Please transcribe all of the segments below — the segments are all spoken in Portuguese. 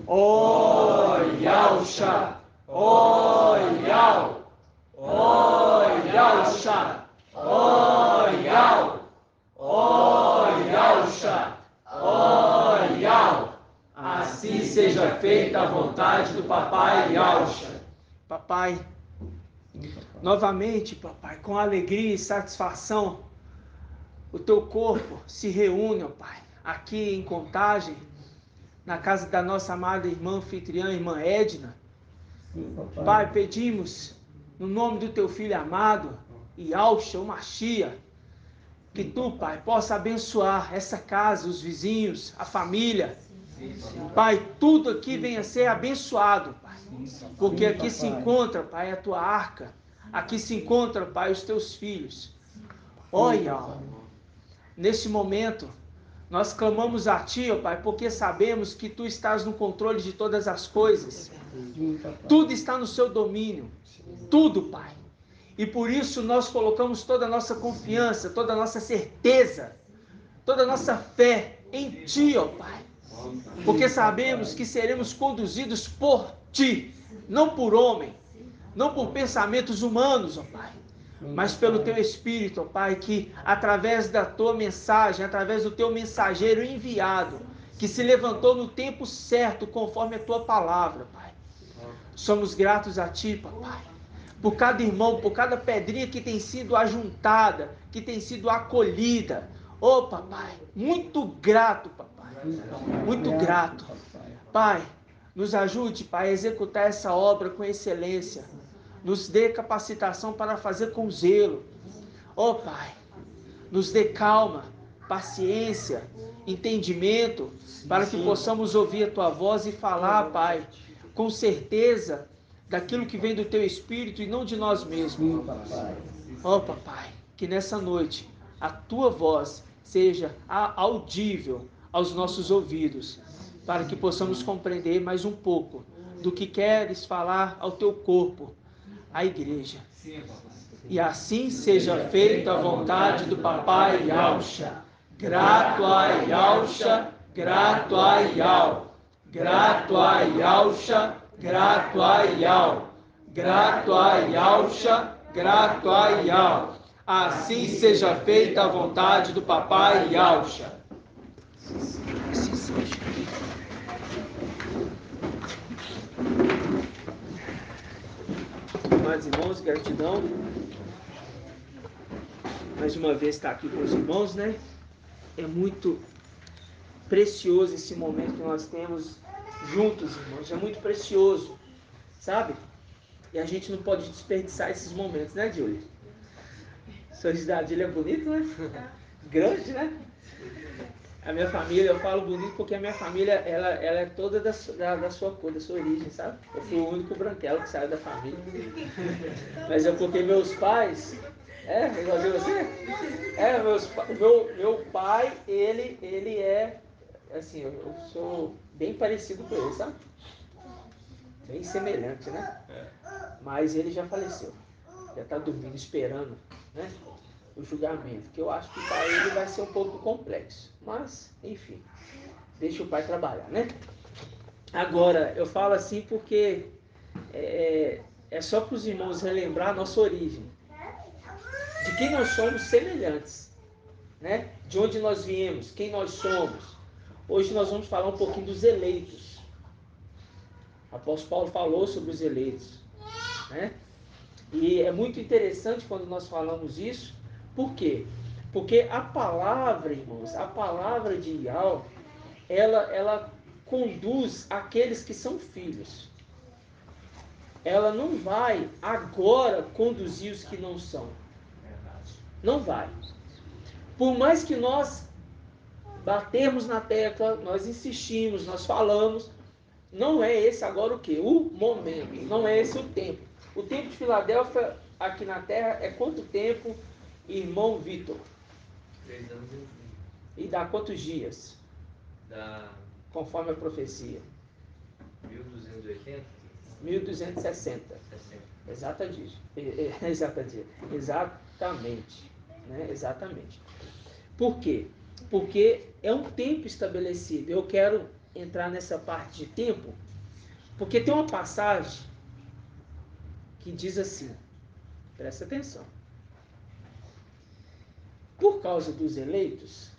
Ó Yahusha, ó Yah, ó Yahusha, ó Yah, ó Yahusha, ó Yah. Assim seja feita a vontade do Papai Yahusha. Papai, novamente, papai, com alegria e satisfação, o teu corpo se reúne, ó Pai, aqui em Contagem, na casa da nossa amada irmã anfitriã, irmã Edna. Pai, pedimos, no nome do teu filho amado, Yahusha, o Machia, que tu, Pai, possa abençoar essa casa, os vizinhos, a família. Pai, tudo aqui venha a ser abençoado, Pai, porque aqui se encontra, Pai, a tua arca, aqui se encontra, Pai, os teus filhos. Olha, nesse momento, nós clamamos a Ti, ó Pai, porque sabemos que Tu estás no controle de todas as coisas. Tudo está no Seu domínio. Tudo, Pai. E por isso nós colocamos toda a nossa confiança, toda a nossa certeza, toda a nossa fé em Ti, ó Pai. Porque sabemos que seremos conduzidos por Ti, não por homem, não por pensamentos humanos, ó Pai, mas pelo Teu Espírito, ó Pai, que através da Tua mensagem, através do Teu mensageiro enviado, que se levantou no tempo certo, conforme a Tua palavra, Pai. Somos gratos a Ti, Papai, por cada irmão, por cada pedrinha que tem sido ajuntada, que tem sido acolhida. Oh, Papai, muito grato, Papai, muito grato. Pai, nos ajude, Pai, a executar essa obra com excelência. Nos dê capacitação para fazer com zelo. Oh, Pai, nos dê calma, paciência, entendimento, para que possamos ouvir a Tua voz e falar, Pai, com certeza daquilo que vem do Teu Espírito e não de nós mesmos. Oh, Papai, que nessa noite a Tua voz seja audível aos nossos ouvidos, para que possamos compreender mais um pouco do que queres falar ao Teu corpo, a igreja. E assim seja feita a vontade do Papai Yahusha. Grato a Yahusha, grato a Yah. Grato a Yahusha, grato a Yah. Grato a Yahusha, grato a Yah. Assim seja feita a vontade do Papai Yahusha. Assim seja. Amados irmãos, gratidão. Mais uma vez estar aqui com os irmãos, né? É muito precioso esse momento que nós temos juntos, irmãos. É muito precioso, sabe? E a gente não pode desperdiçar esses momentos, né, Júlio? Sorriso da Adília é bonito, né? Grande, né? A minha família, eu falo bonito porque a minha família, ela é toda da sua cor, da sua origem, sabe? Eu fui o único branquelo que saiu da família. Mas é porque meus pais... igual de você? Meu pai, ele é... Assim, eu sou bem parecido com ele, sabe? Bem semelhante, né? Mas ele já faleceu. Já está dormindo, esperando, né? O julgamento, que eu acho que para ele vai ser um pouco complexo. Mas, enfim, deixa o pai trabalhar, né? Agora, eu falo assim porque é só para os irmãos relembrar a nossa origem. De quem nós somos semelhantes, né? De onde nós viemos, quem nós somos. Hoje nós vamos falar um pouquinho dos eleitos. O apóstolo Paulo falou sobre os eleitos, né? E é muito interessante quando nós falamos isso. Por quê? Porque a palavra, irmãos, a palavra de Yah, ela conduz aqueles que são filhos. Ela não vai agora conduzir os que não são. Não vai. Por mais que nós batemos na tecla, nós insistimos, nós falamos, não é esse agora o quê? O momento. Não é esse o tempo. O tempo de Filadélfia aqui na Terra é quanto tempo, irmão Vitor? 3 anos e meio. E dá quantos dias? Dá Conforme a profecia? 1280? 1260. 60. Exatamente. Exatamente. Né? Exatamente. Por quê? Porque é um tempo estabelecido. Eu quero entrar nessa parte de tempo, porque tem uma passagem que diz assim, presta atenção. Por causa dos eleitos,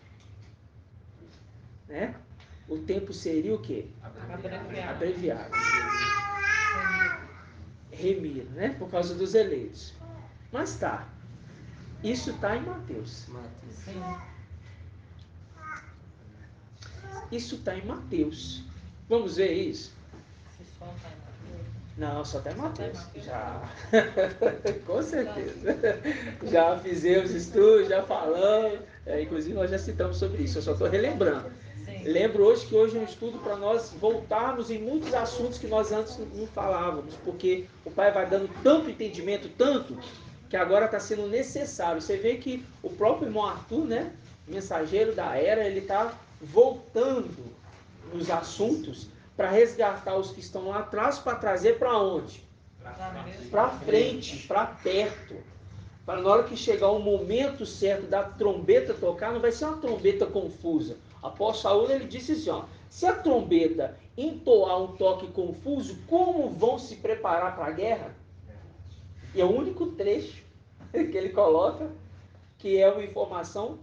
né? O tempo seria o quê? Abreviado. Remir, né? Por causa dos eleitos. Mas tá. Isso está em Mateus. Isso está em Mateus. Vamos ver isso? Não, só está em Mateus. Já. Com certeza. Já fizemos estudos, já falamos. Inclusive nós já citamos sobre isso. Eu só estou relembrando. Lembro hoje que hoje é um estudo para nós voltarmos em muitos assuntos que nós antes não falávamos, porque o Pai vai dando tanto entendimento, tanto, que agora está sendo necessário. Você vê que o próprio irmão Arthur, né, mensageiro da era, ele está voltando nos assuntos para resgatar os que estão lá atrás, para trazer para onde? Para frente, para perto. Para na hora que chegar o momento certo da trombeta tocar, não vai ser uma trombeta confusa. Após Saúl, ele disse assim, ó, se a trombeta entoar um toque confuso, como vão se preparar para a guerra? E é o único trecho que ele coloca, que é uma informação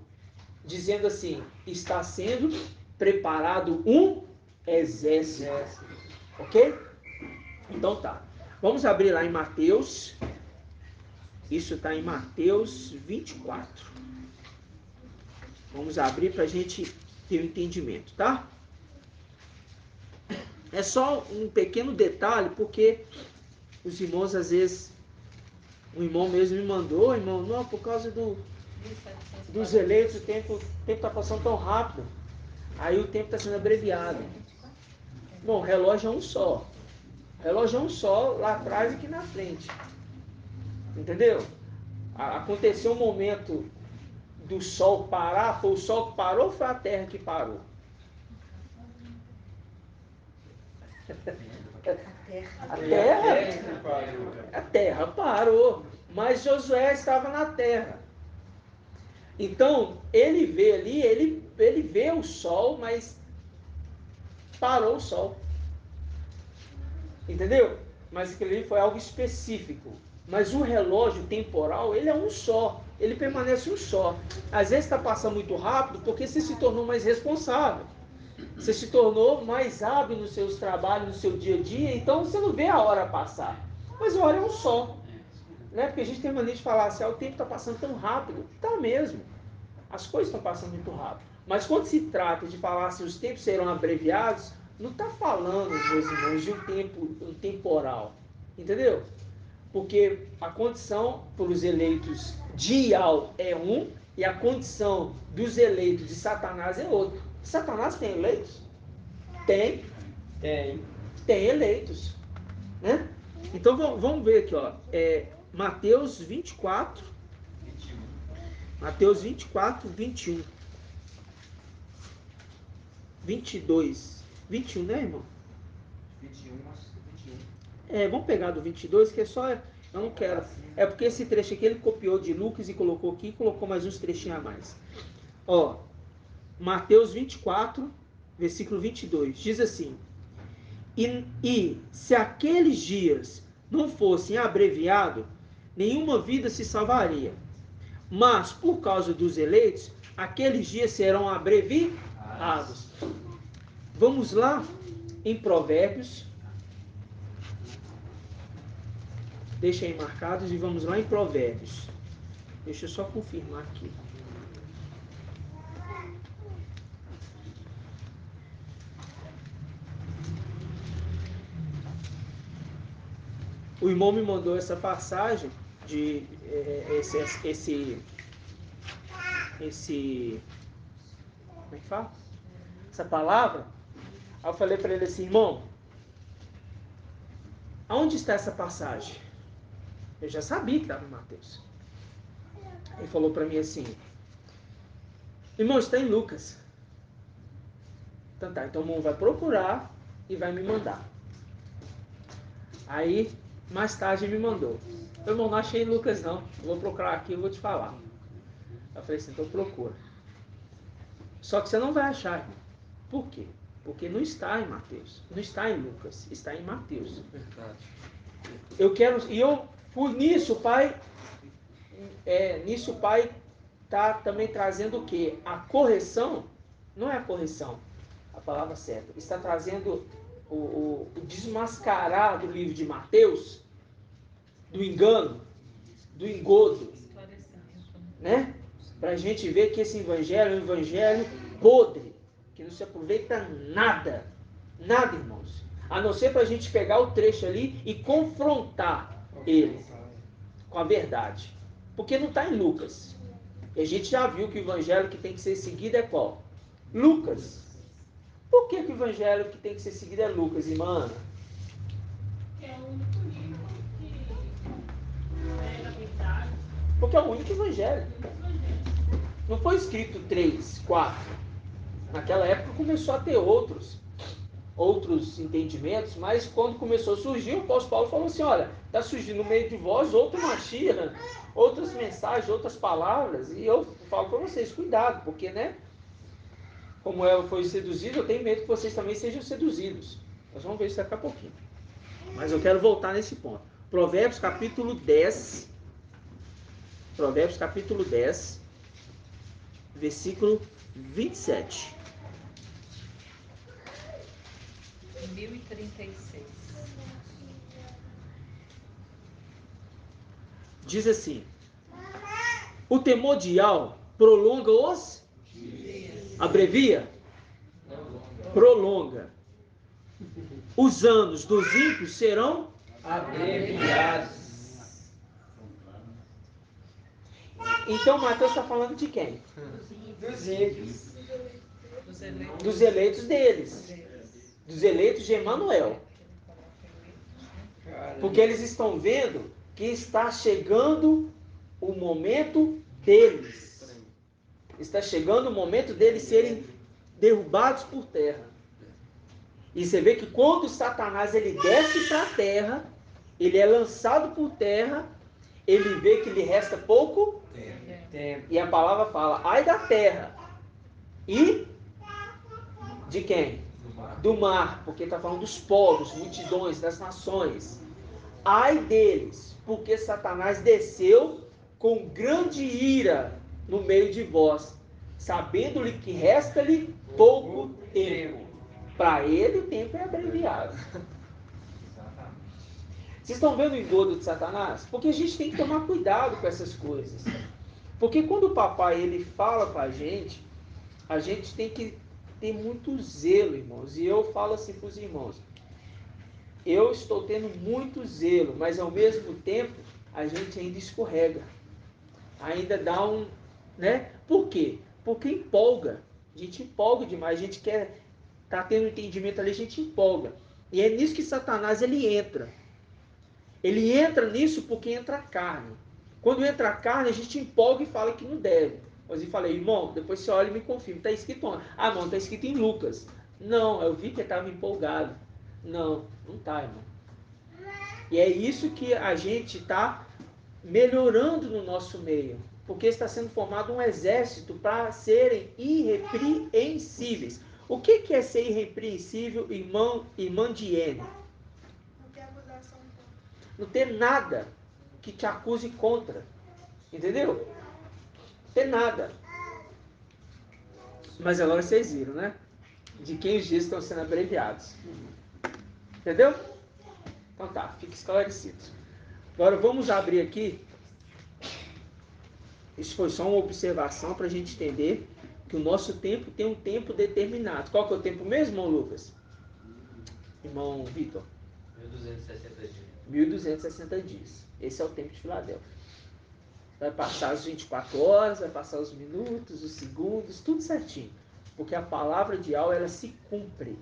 dizendo assim, está sendo preparado um exército. Ok? Então tá. Vamos abrir lá em Mateus. Isso está em Mateus 24. Vamos abrir para a gente ter um entendimento, tá? É só um pequeno detalhe, porque os irmãos, às vezes, um irmão mesmo me mandou, irmão, não, por causa dos eleitos, o tempo está passando tão rápido. Aí o tempo está sendo abreviado. Bom, o relógio é um só. O relógio é um só lá atrás e aqui na frente. Entendeu? Aconteceu um momento do sol parar, foi o sol que parou ou foi a terra que parou? A terra parou, mas Josué estava na terra. Então, ele vê ali, ele vê o sol, mas parou o sol. Entendeu? Mas aquilo ali foi algo específico. Mas o relógio temporal, ele é um só. Ele permanece um só. Às vezes está passando muito rápido porque você se tornou mais responsável. Você se tornou mais hábil nos seus trabalhos, no seu dia a dia. Então você não vê a hora passar. Mas a hora é um só. Né? Porque a gente tem mania de falar assim, o tempo está passando tão rápido. Está mesmo. As coisas estão passando muito rápido. Mas quando se trata de falar assim, os tempos serão abreviados, não está falando, meus irmãos, de um temporal. Entendeu? Porque a condição para os eleitos de Ial é um, e a condição dos eleitos de Satanás é outro. Satanás tem eleitos? Tem. Tem eleitos. Né? Então vamos ver aqui, ó. Mateus 24. Mateus 24, 21. 22. 21, né, irmão? 21. Vamos pegar do 22, que é só... Eu não quero. É porque esse trecho aqui ele copiou de Lucas e colocou aqui, e colocou mais uns trechinhos a mais. Ó, Mateus 24, versículo 22, diz assim: E se aqueles dias não fossem abreviados, nenhuma vida se salvaria. Mas, por causa dos eleitos, aqueles dias serão abreviados. Vamos lá em Provérbios. Deixa aí marcados e vamos lá em Provérbios. Deixa eu só confirmar aqui. O irmão me mandou essa passagem de como é que fala? Essa palavra. Aí eu falei para ele assim, irmão, aonde está essa passagem? Eu já sabia que estava em Mateus. Ele falou para mim assim, irmão, está em Lucas. Então tá, então o irmão vai procurar e vai me mandar. Aí, mais tarde ele me mandou. Eu não achei em Lucas não, vou procurar aqui e vou te falar. Eu falei assim, então procura. Só que você não vai achar, irmão. Por quê? Porque não está em Mateus, não está em Lucas, está em Mateus. Verdade. Eu quero, e eu por nisso, Pai, nisso o Pai está também trazendo o quê? A correção, não é a correção, a palavra certa, está trazendo o desmascarar do livro de Mateus, do engano, do engodo, né? Para a gente ver que esse evangelho é um evangelho podre, que não se aproveita nada, nada, irmãos, a não ser para a gente pegar o trecho ali e confrontar ele com a verdade, porque não está em Lucas. E a gente já viu que o evangelho que tem que ser seguido é qual? Lucas. Por que o evangelho que tem que ser seguido é Lucas, irmã Ana? É o único livro que prega a verdade. Porque é o único evangelho. Não foi escrito 3, 4. Naquela época começou a ter outros entendimentos, mas quando começou a surgir, o apóstolo Paulo falou assim, olha, está surgindo no meio de vós outro Mashiach, outras mensagens, outras palavras, e eu falo para vocês, cuidado, porque, né, como ela foi seduzida, eu tenho medo que vocês também sejam seduzidos. Nós vamos ver isso daqui a pouquinho. Mas eu quero voltar nesse ponto. Provérbios capítulo 10, versículo 27. 1036. Diz assim: o temor de Yahweh prolonga os... Abrevia? Prolonga. Os anos dos ímpios serão Abreviados. Então Mateus está falando de quem? Dos ímpios. Dos eleitos deles. Dos eleitos de Emanuel. Porque eles estão vendo que está chegando o momento deles. Está chegando o momento deles serem derrubados por terra. E você vê que quando Satanás ele desce para a terra, ele é lançado por terra, ele vê que lhe resta pouco Tempo. e a palavra fala, ai da terra e de quem? Do mar, porque está falando dos povos, multidões, das nações. Ai deles, porque Satanás desceu com grande ira no meio de vós, sabendo-lhe que resta-lhe pouco tempo. Para ele o tempo é abreviado. Vocês estão vendo o engodo de Satanás? Porque a gente tem que tomar cuidado com essas coisas. Porque quando o papai ele fala para a gente tem que ter muito zelo, irmãos. E eu falo assim para os irmãos, eu estou tendo muito zelo, mas ao mesmo tempo a gente ainda escorrega. Ainda dá um... né? Por quê? Porque empolga. A gente empolga demais, a gente quer... tá tendo entendimento ali, a gente empolga. E é nisso que Satanás ele entra. Ele entra nisso porque entra a carne. Quando entra a carne, a gente empolga e fala que não deve. Mas eu falei, irmão, depois você olha e me confirma. Está escrito onde? Ah, irmão, está escrito em Lucas. Não, eu vi que estava empolgado. Não, não está, irmão. E é isso que a gente está melhorando no nosso meio. Porque está sendo formado um exército para serem irrepreensíveis. O que é ser irrepreensível, irmã Diene? Não tem acusação. Não ter nada que te acuse contra. Entendeu? Não ter nada. Mas agora vocês viram, né? De quem os dias estão sendo abreviados. Entendeu? Então tá, fica esclarecido. Agora vamos abrir aqui. Isso foi só uma observação para a gente entender que o nosso tempo tem um tempo determinado. Qual que é o tempo mesmo, irmão Lucas? Irmão Vitor? 1260 dias. 1260 dias. Esse é o tempo de Filadélfia. Vai passar as 24 horas, vai passar os minutos, os segundos, tudo certinho. Porque a palavra de Yahweh, ela se cumpre.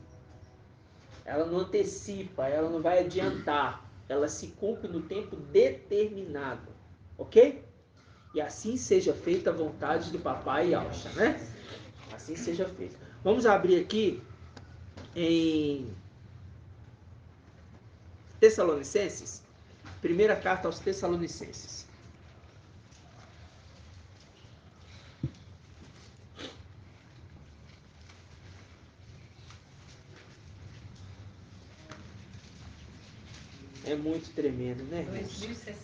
Ela não antecipa, ela não vai adiantar. Ela se cumpre no tempo determinado. Ok? E assim seja feita a vontade do papai Yahusha, né? Assim seja feita. Vamos abrir aqui em Tessalonicenses. Primeira carta aos Tessalonicenses. É muito tremendo, né, irmãos? 2060.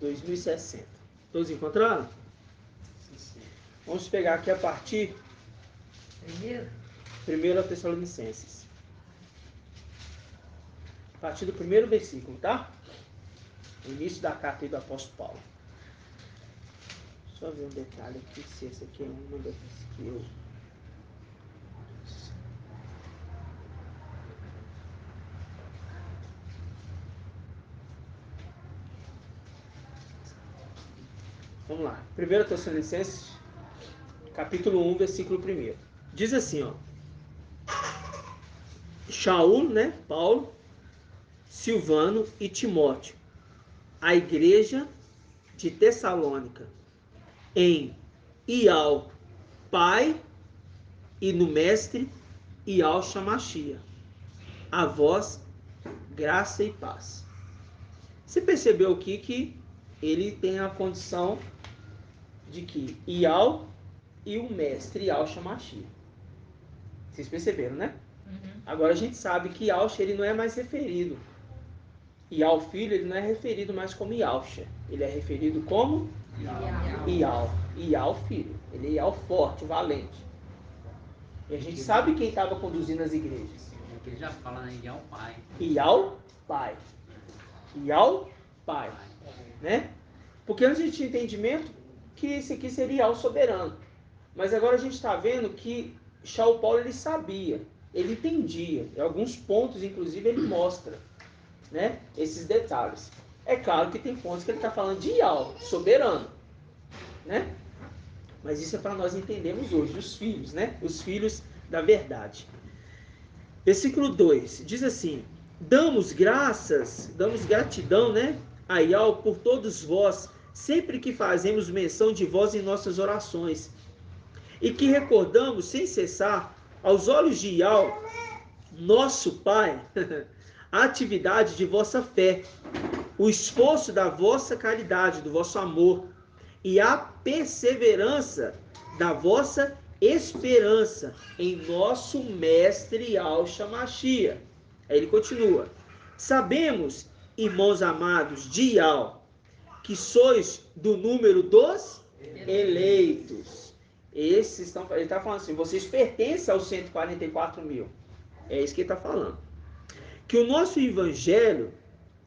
(2060). Todos encontraram? Vamos pegar aqui a partir Primeiro? 1 Tessalonicenses. A partir do primeiro versículo, tá? O início da carta aí do apóstolo Paulo. Só ver um detalhe aqui, se esse aqui é uma das que eu... Vamos lá. 1 Tessalonicenses, capítulo 1, versículo 1. Diz assim, ó. Shaul, né? Paulo, Silvano e Timóteo, a igreja de Tessalônica, em Ial, Pai, e no Mestre, Ial Shamashia. A vós, graça e paz. Você percebeu aqui que ele tem a condição de que Ial e o Mestre, Ial Shamashia. Vocês perceberam, né? Agora a gente sabe que Yalcha ele não é mais referido. Ial filho ele não é referido mais como Yalcha. Ele é referido como Ial. Ial filho. Ele é Ial forte, valente. E a gente sabe quem estava conduzindo as igrejas. Ele já fala, né? Ial pai. Ial pai. Ial pai. Né? Porque antes a gente tinha entendimento que esse aqui seria Ial soberano. Mas agora a gente está vendo que Shaul Paulo ele sabia. Ele entendia. Em alguns pontos, inclusive, ele mostra, né, esses detalhes. É claro que tem pontos que ele está falando de Ial, soberano. Né? Mas isso é para nós entendermos hoje, os filhos, né? Os filhos da verdade. Versículo 2, diz assim: damos gratidão, né, a Ial por todos vós, sempre que fazemos menção de vós em nossas orações, e que recordamos sem cessar aos olhos de Ial, nosso Pai, a atividade de vossa fé, o esforço da vossa caridade, do vosso amor, e a perseverança da vossa esperança em nosso Mestre Ial Shamashia. Aí ele continua: sabemos, irmãos amados de Ial, que sois do número dos eleitos. Esses estão, ele está falando assim, vocês pertencem aos 144 mil. É isso que ele está falando. Que o nosso evangelho,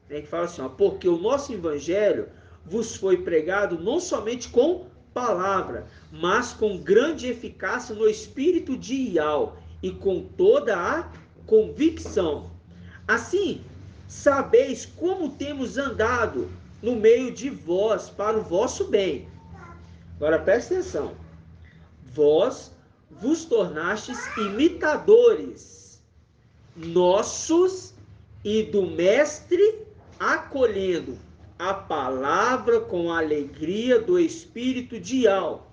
né, que fala assim, ó, porque o nosso evangelho vos foi pregado não somente com palavra, mas com grande eficácia no espírito de Ial e com toda a convicção. Assim, sabeis como temos andado no meio de vós para o vosso bem. Agora presta atenção. Vós vos tornastes imitadores nossos e do Mestre, acolhendo a palavra com a alegria do Espírito de Ial,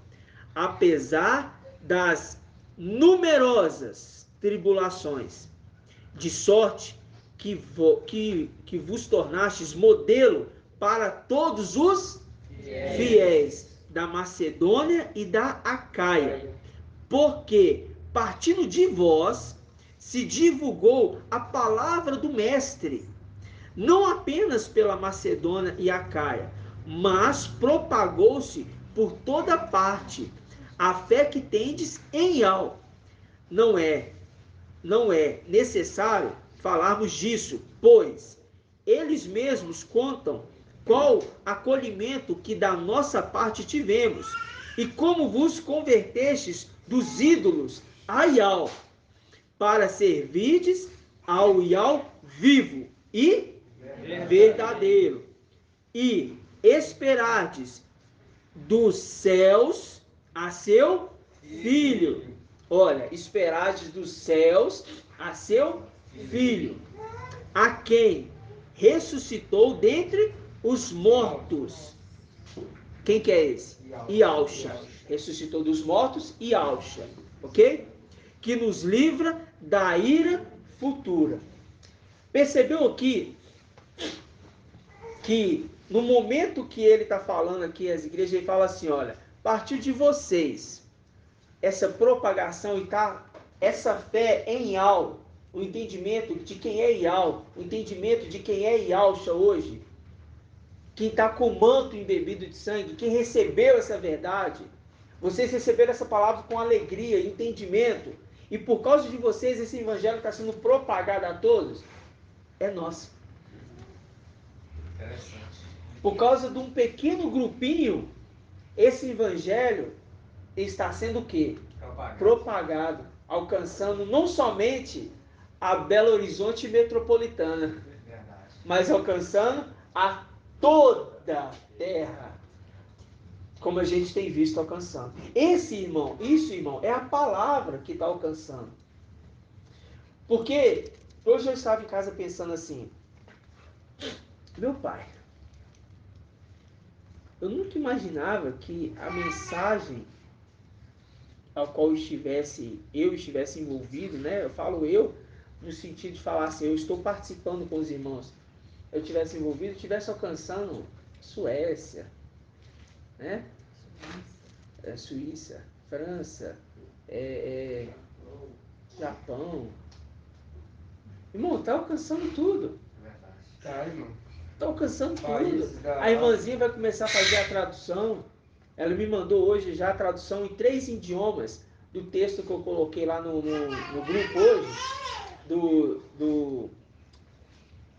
apesar das numerosas tribulações, de sorte que vos tornastes modelo para todos os fiéis da Macedônia e da Acaia, porque partindo de vós se divulgou a palavra do Mestre, não apenas pela Macedônia e Acaia, mas propagou-se por toda parte a fé que tendes em Ial. Não é necessário falarmos disso, pois eles mesmos contam qual acolhimento que da nossa parte tivemos, e como vos convertestes dos ídolos a Ial, para servirdes ao Ial vivo e verdadeiro, e esperardes dos céus a seu Filho. Olha, esperardes dos céus a seu Filho, a quem ressuscitou dentre os mortos. Quem que é esse? Ialcha. Ressuscitou dos mortos, Ialcha. Ok? Que nos livra da ira futura. Percebeu aqui que no momento que ele está falando aqui, as igrejas, ele fala assim, olha, partir de vocês, essa propagação e tá, essa fé em Yahweh, o entendimento de quem é Yahweh, o entendimento de quem é Yahshua hoje, quem está com o manto embebido de sangue, quem recebeu essa verdade, vocês receberam essa palavra com alegria, entendimento, e por causa de vocês esse evangelho está sendo propagado a todos, é nosso. Interessante. Por causa de um pequeno grupinho, esse evangelho está sendo o quê? Propagado, alcançando não somente a Belo Horizonte metropolitana, Verdade. mas alcançando a toda a terra, como a gente tem visto alcançando. Isso, irmão, é a palavra que está alcançando. Porque hoje eu estava em casa pensando assim, meu pai, eu nunca imaginava que a mensagem ao qual eu estivesse envolvido, né? Eu falo eu, no sentido de falar assim, eu estou participando com os irmãos, eu estivesse envolvido, estivesse alcançando Suécia, né? Suíça, França, Japão. Irmão, está alcançando tudo. Verdade. Tá, irmão. Está alcançando Países tudo. da A irmãzinha vai começar a fazer a tradução. Ela me mandou hoje já a tradução em 3 idiomas do texto que eu coloquei lá no grupo hoje,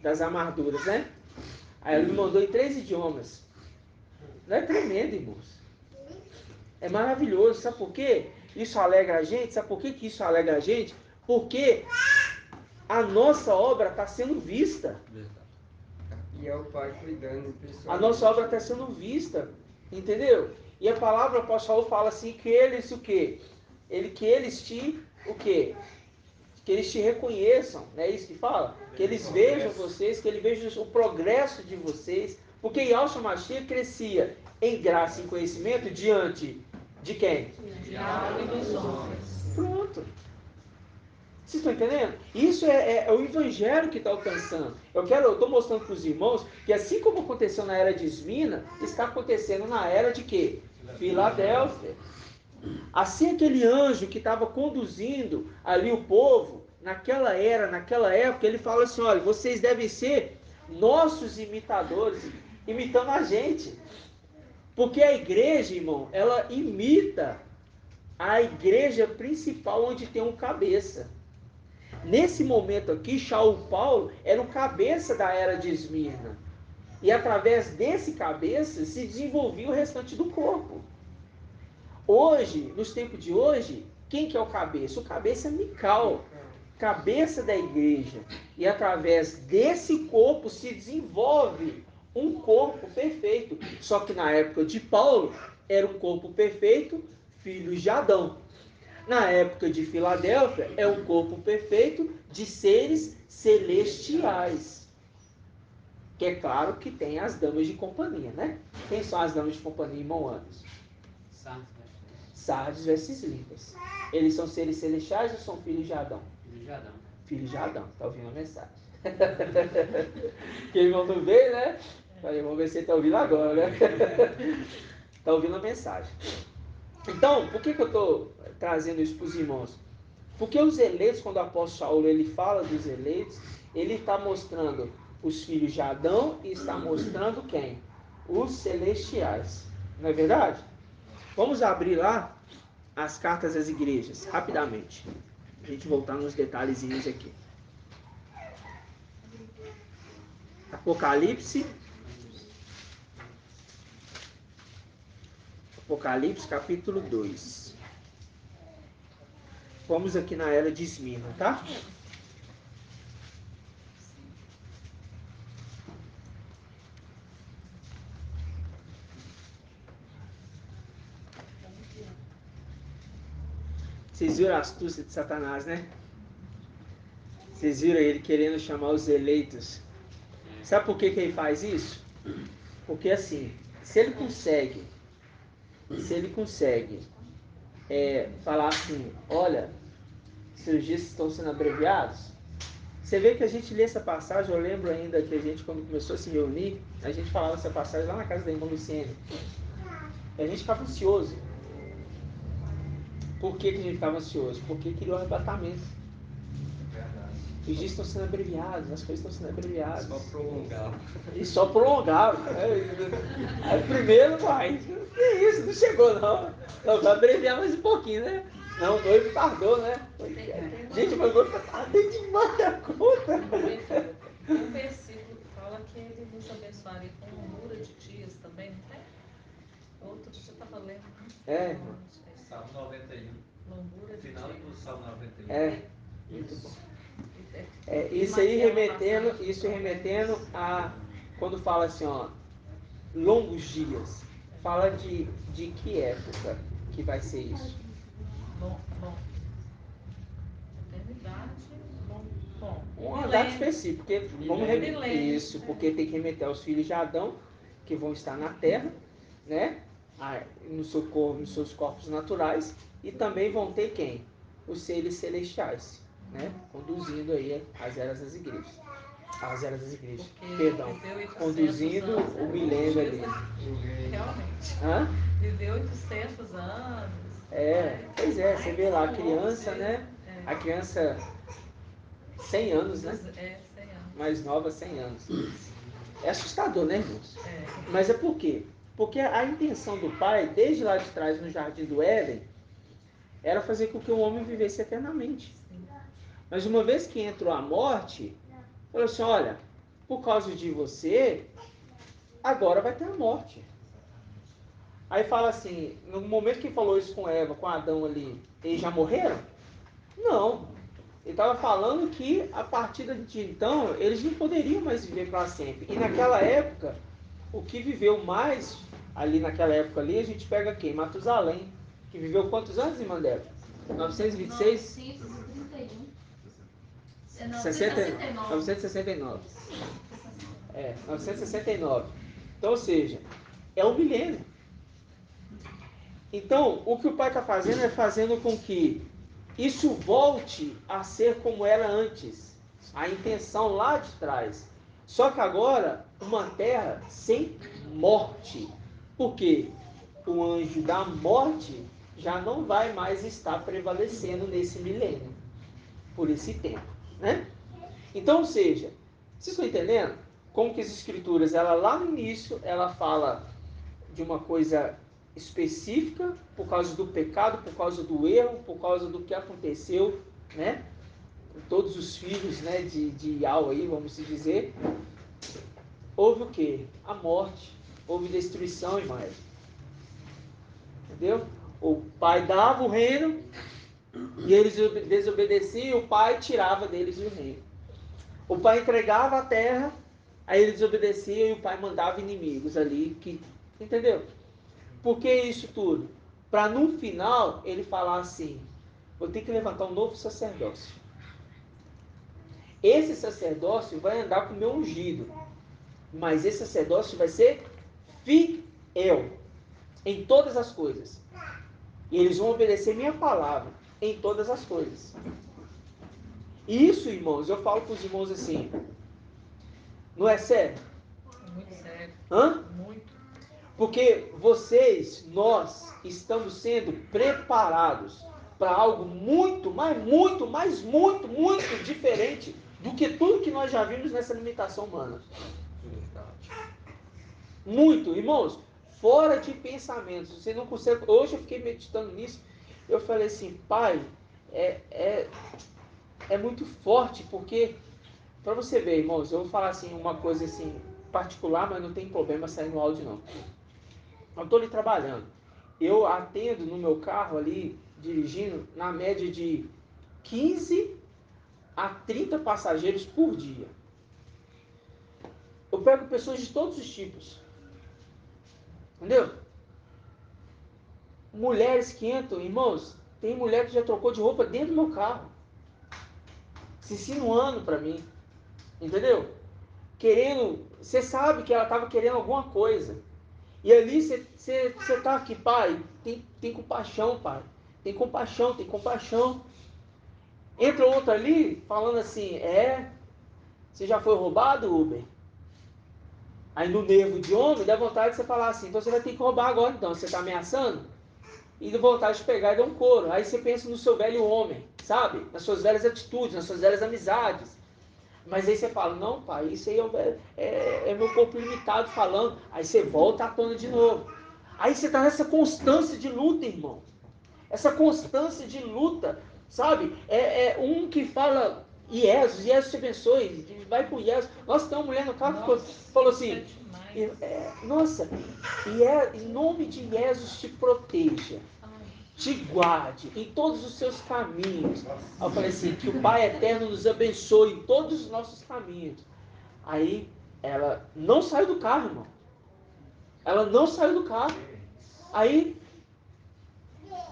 das amarduras, né? Aí ela me mandou em 3 idiomas. Não é tremendo, irmãos? É maravilhoso. Sabe por quê? Isso alegra a gente. Sabe por que isso alegra a gente? Porque a nossa obra está sendo vista. E é o Pai cuidando pessoal. A nossa obra está sendo vista. Entendeu? E a palavra, o apóstolo Paulo fala assim, que eles o quê? Que eles te, o quê? Que eles te reconheçam, não é isso que fala? Que eles vejam vocês, que eles vejam o progresso de vocês, porque Yahshua Mashiach crescia em graça e conhecimento diante de quem? Diabo dos homens. Pronto. Vocês estão entendendo? Isso é o evangelho que está alcançando. Eu estou mostrando para os irmãos que assim como aconteceu na era de Esmina, está acontecendo na era de quê? Filadélfia. Assim aquele anjo que estava conduzindo ali o povo, naquela época, ele fala assim, olha, vocês devem ser nossos imitadores, imitando a gente. Porque a igreja, irmão, ela imita a igreja principal onde tem um cabeça. Nesse momento aqui, Shaul Paulo era o cabeça da era de Esmirna. E através desse cabeça se desenvolvia o restante do corpo. Hoje, nos tempos de hoje, quem que é o cabeça? O cabeça é Mical, cabeça da igreja. E através desse corpo se desenvolve um corpo perfeito. Só que na época de Paulo, era um corpo perfeito, filhos de Adão. Na época de Filadélfia, é um corpo perfeito de seres celestiais. Que é claro que tem as damas de companhia, né? Quem são as damas de companhia, irmão Anderson? Sardes vestes limpas. Eles são seres celestiais ou são filhos de Adão? Filho de Adão. Filhos de Adão, tá ouvindo a mensagem? Quem irmão não veio, né? Falei, vamos ver se ele tá ouvindo agora, né? Tá ouvindo a mensagem. Então, por que eu estou trazendo isso para os irmãos? Porque os eleitos, quando o apóstolo Saulo ele fala dos eleitos, ele está mostrando os filhos de Adão e está mostrando quem? Os celestiais. Não é verdade? Vamos abrir lá as cartas às igrejas, rapidamente. A gente voltar nos detalhezinhos aqui. Apocalipse capítulo 2. Vamos aqui na era de Esmirna, tá? Vocês viram a astúcia de Satanás, né? Vocês viram ele querendo chamar os eleitos. Sabe por que ele faz isso? Porque assim, se ele consegue falar assim, olha, seus dias estão sendo abreviados, você vê que a gente lê essa passagem, eu lembro ainda que a gente, quando começou a se reunir, a gente falava essa passagem lá na casa da irmã Luciene. a gente ficava ansioso. Por que a gente ficava ansioso? Porque queria o arrebatamento. Verdade. Os dias estão sendo abreviados, as coisas estão sendo abreviadas. Só prolongava. E só prolongava. Aí primeiro vai. Que isso, não chegou não. Não, vai abreviar mais um pouquinho, né? Não, o noivo tardou, né? Gente, mas o noivo tardou demais da conta. Um versículo que fala que ele nos abençoaria com longura de dias também, não tem? Outro que você estava lendo, né? É. Salmo 91. Longura de Final dias. do Salmo 91. É, muito bom. E Isso aí Mateus remetendo a quando fala assim, ó, longos dias. Fala de que época que vai ser isso? Bom. Eternidade, bom. Uma data específica, porque vamos Milênio. isso, porque tem que remeter aos filhos de Adão, que vão estar na terra, né? No seu corpo, nos seus corpos naturais, e também vão ter quem? Os seres celestiais, né? Conduzindo aí as eras das igrejas. As eras das igrejas, Porque perdão. viveu 800 Conduzindo anos, o milênio ali. Realmente. Hã? Viveu 800 anos. Pois é, você vê lá a criança, longos né? dias. A criança, 100 anos, né? 100 anos. Mais nova, 100 anos. É assustador, né, irmãos? É. Mas é por quê? Porque a intenção do Pai, desde lá de trás, no Jardim do Éden, era fazer com que o homem vivesse eternamente. Mas uma vez que entrou a morte, falou assim, olha, por causa de você, agora vai ter a morte. Aí fala assim, no momento que falou isso com Eva, com Adão ali, eles já morreram? Não. Ele estava falando que a partir de então, eles não poderiam mais viver para sempre. E naquela época, o que viveu mais, ali naquela época ali, a gente pega quem? Matusalém, que viveu quantos anos, irmã Débora? 926? 931. 969. 969. Então, ou seja, é o milênio. Então, o que o Pai está fazendo é fazendo com que isso volte a ser como era antes. A intenção lá de trás. Só que agora, uma terra sem morte. Por quê? O anjo da morte já não vai mais estar prevalecendo nesse milênio. Por esse tempo. Né? Então, ou seja, vocês estão entendendo? Como que as escrituras, ela lá no início, ela fala de uma coisa específica, por causa do pecado, por causa do erro, por causa do que aconteceu, né? Todos os filhos, né, de Iau aí, vamos dizer. Houve o quê? A morte. Houve destruição, irmãos. Entendeu? O pai dava o reino e eles desobedeciam, o pai tirava deles o reino. O pai entregava a terra, aí eles desobedeciam e o pai mandava inimigos ali. Entendeu? Por que isso tudo? Para no final ele falar assim, vou ter que levantar um novo sacerdócio. Esse sacerdócio vai andar com o meu ungido. Mas esse sacerdócio vai ser fiel em todas as coisas. E eles vão obedecer minha palavra em todas as coisas. E isso, irmãos, eu falo para os irmãos assim, não é sério? Muito sério. Hã? Muito. Porque vocês, nós, estamos sendo preparados para algo muito, mas muito, mas muito, muito diferente do que tudo que nós já vimos nessa limitação humana. Muito, irmãos, fora de pensamentos. Você não consegue. Hoje eu fiquei meditando nisso. Eu falei assim, pai, é muito forte, porque, para você ver, irmãos, eu vou falar assim, uma coisa assim, particular, mas não tem problema sair no áudio não. Eu estou ali trabalhando. Eu atendo no meu carro ali, dirigindo, na média de 15 a 30 passageiros por dia. Eu pego pessoas de todos os tipos. Entendeu? Mulheres que entram, irmãos, tem mulher que já trocou de roupa dentro do meu carro. Se insinuando para mim. Entendeu? Querendo, você sabe que ela estava querendo alguma coisa. E ali você está aqui, pai, tem compaixão, pai. Tem compaixão, tem compaixão. Entra outro ali falando assim, você já foi roubado, Uber? Aí no nervo de homem, dá vontade de você falar assim, então você vai ter que roubar agora, então. Você está ameaçando? E dá vontade de pegar e dar um couro. Aí você pensa no seu velho homem, sabe? Nas suas velhas atitudes, nas suas velhas amizades. Mas aí você fala, não, pai, isso aí é meu corpo limitado falando. Aí você volta à tona de novo. Aí você está nessa constância de luta, irmão. Essa constância de luta, sabe? É um que fala, Jesus te abençoe, vai com Jesus. Nossa, tem uma mulher no carro que falou assim, nossa, em nome de Jesus te proteja, te guarde em todos os seus caminhos. Aí eu falei assim, que o Pai Eterno nos abençoe em todos os nossos caminhos. Aí ela não saiu do carro, irmão. Ela não saiu do carro. Aí,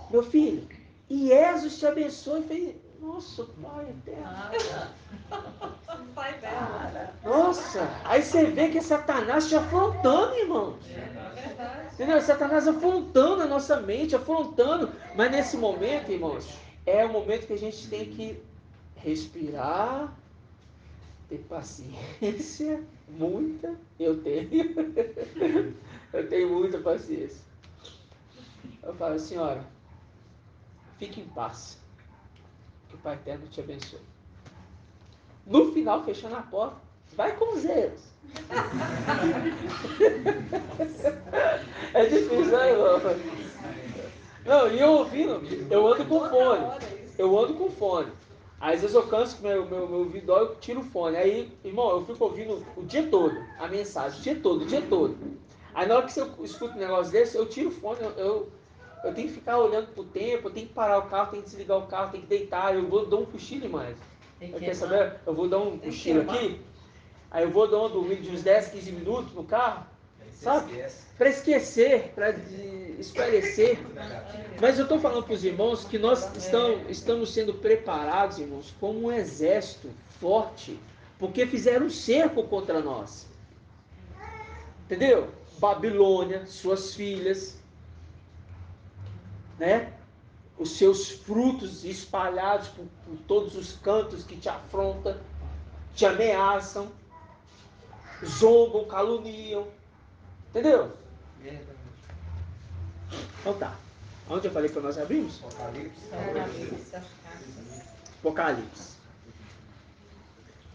meu filho, Jesus te abençoe. Eu falei, nossa, Pai Eterno. Pai dela. Nossa, aí você vê que é Satanás te afrontando, irmão. É verdade. Entendeu? Satanás afrontando a nossa mente, afrontando. Mas nesse momento, irmãos, é o momento que a gente tem que respirar, ter paciência, muita, eu tenho. Eu tenho muita paciência. Eu falo, senhora, fique em paz. Que o Pai Eterno te abençoe. No final, fechando a porta, vai com os erros. É difícil, né, irmão? Não, e eu ouvindo, eu ando com fone. Eu ando com fone. Às vezes eu canso que meu ouvido dói, eu tiro o fone. Aí, irmão, eu fico ouvindo o dia todo a mensagem, o dia todo. Aí na hora que eu escuto um negócio desse, eu tiro o fone, eu tenho que ficar olhando pro tempo, eu tenho que parar o carro, tenho que desligar o carro, tenho que deitar, eu vou dar um cochilo demais. Quer saber? Eu vou dar um cochilo aqui, aí eu vou dar uma dormida de uns 10, 15 minutos no carro, sabe? Para esquecer, para espairecer. Mas eu estou falando para os irmãos que nós estamos sendo preparados, irmãos, como um exército forte, porque fizeram um cerco contra nós. Entendeu? Babilônia, suas filhas, né? Os seus frutos espalhados por todos os cantos que te afrontam, te ameaçam, zombam, caluniam. Entendeu? Então tá. Onde eu falei que nós abrimos? Apocalipse.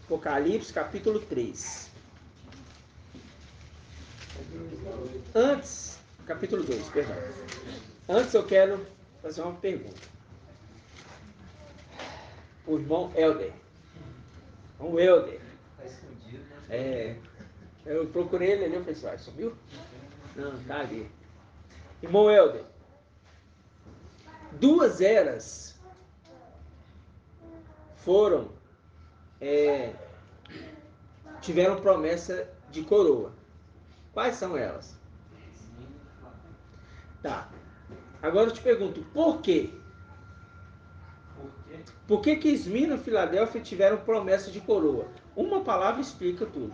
Apocalipse, capítulo 3. Antes, capítulo 2, perdão. Antes eu quero fazer uma pergunta. O irmão Helder. O Helder. Tá escondido, né? Eu procurei ele ali, eu falei assim, sumiu? Não, tá ali. Irmão Helder. 2 eras tiveram promessa de coroa. Quais são elas? Tá. Agora eu te pergunto, por quê? Por que Esmirna e Filadélfia tiveram promessa de coroa? Uma palavra explica tudo.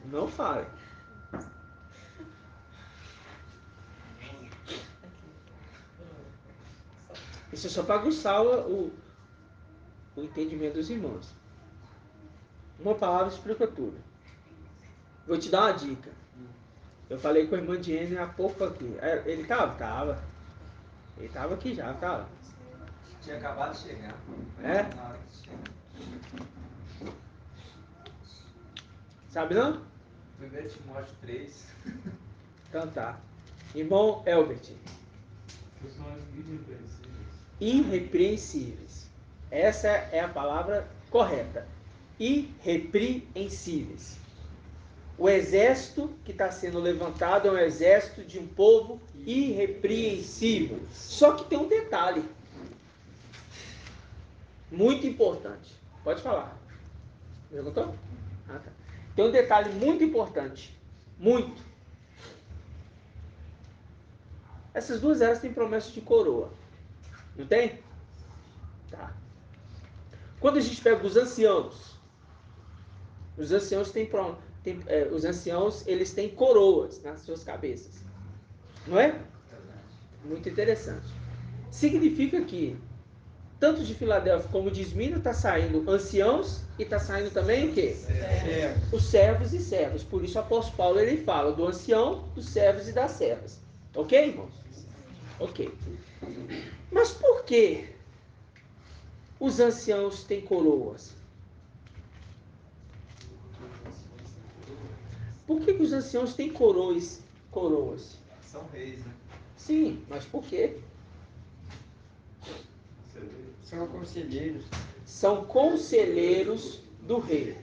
Não fale. Isso é só para aguçar o entendimento dos irmãos. Uma palavra explica tudo. Vou te dar uma dica. Eu falei com a irmã Diene há pouco aqui. Ele estava? Tava. Ele estava aqui já, tava. Tinha acabado de chegar. É? Na hora que chega. Sabe não? 1 Timóteo 3. Então tá. Irmão Elbert. Pessoas irrepreensíveis. Irrepreensíveis. Essa é a palavra correta. Irrepreensíveis. O exército que está sendo levantado é um exército de um povo irrepreensível. Só que tem um detalhe muito importante. Pode falar. Perguntou? Ah, tá. Tem um detalhe muito importante. Muito. Essas 2 eras têm promessa de coroa. Não tem? Tá. Quando a gente pega os anciãos os anciãos, eles têm coroas nas suas cabeças. Não é? Muito interessante. Significa que tanto de Filadélfia como de Esmirna está saindo anciãos e está saindo também o quê? Os servos e servas. Por isso o apóstolo Paulo ele fala do ancião, dos servos e das servas. Ok, irmãos? Ok. Mas por que os anciãos têm coroas? Por que os anciãos têm coroas? São reis, né? Sim, mas por quê? São conselheiros. São conselheiros do rei.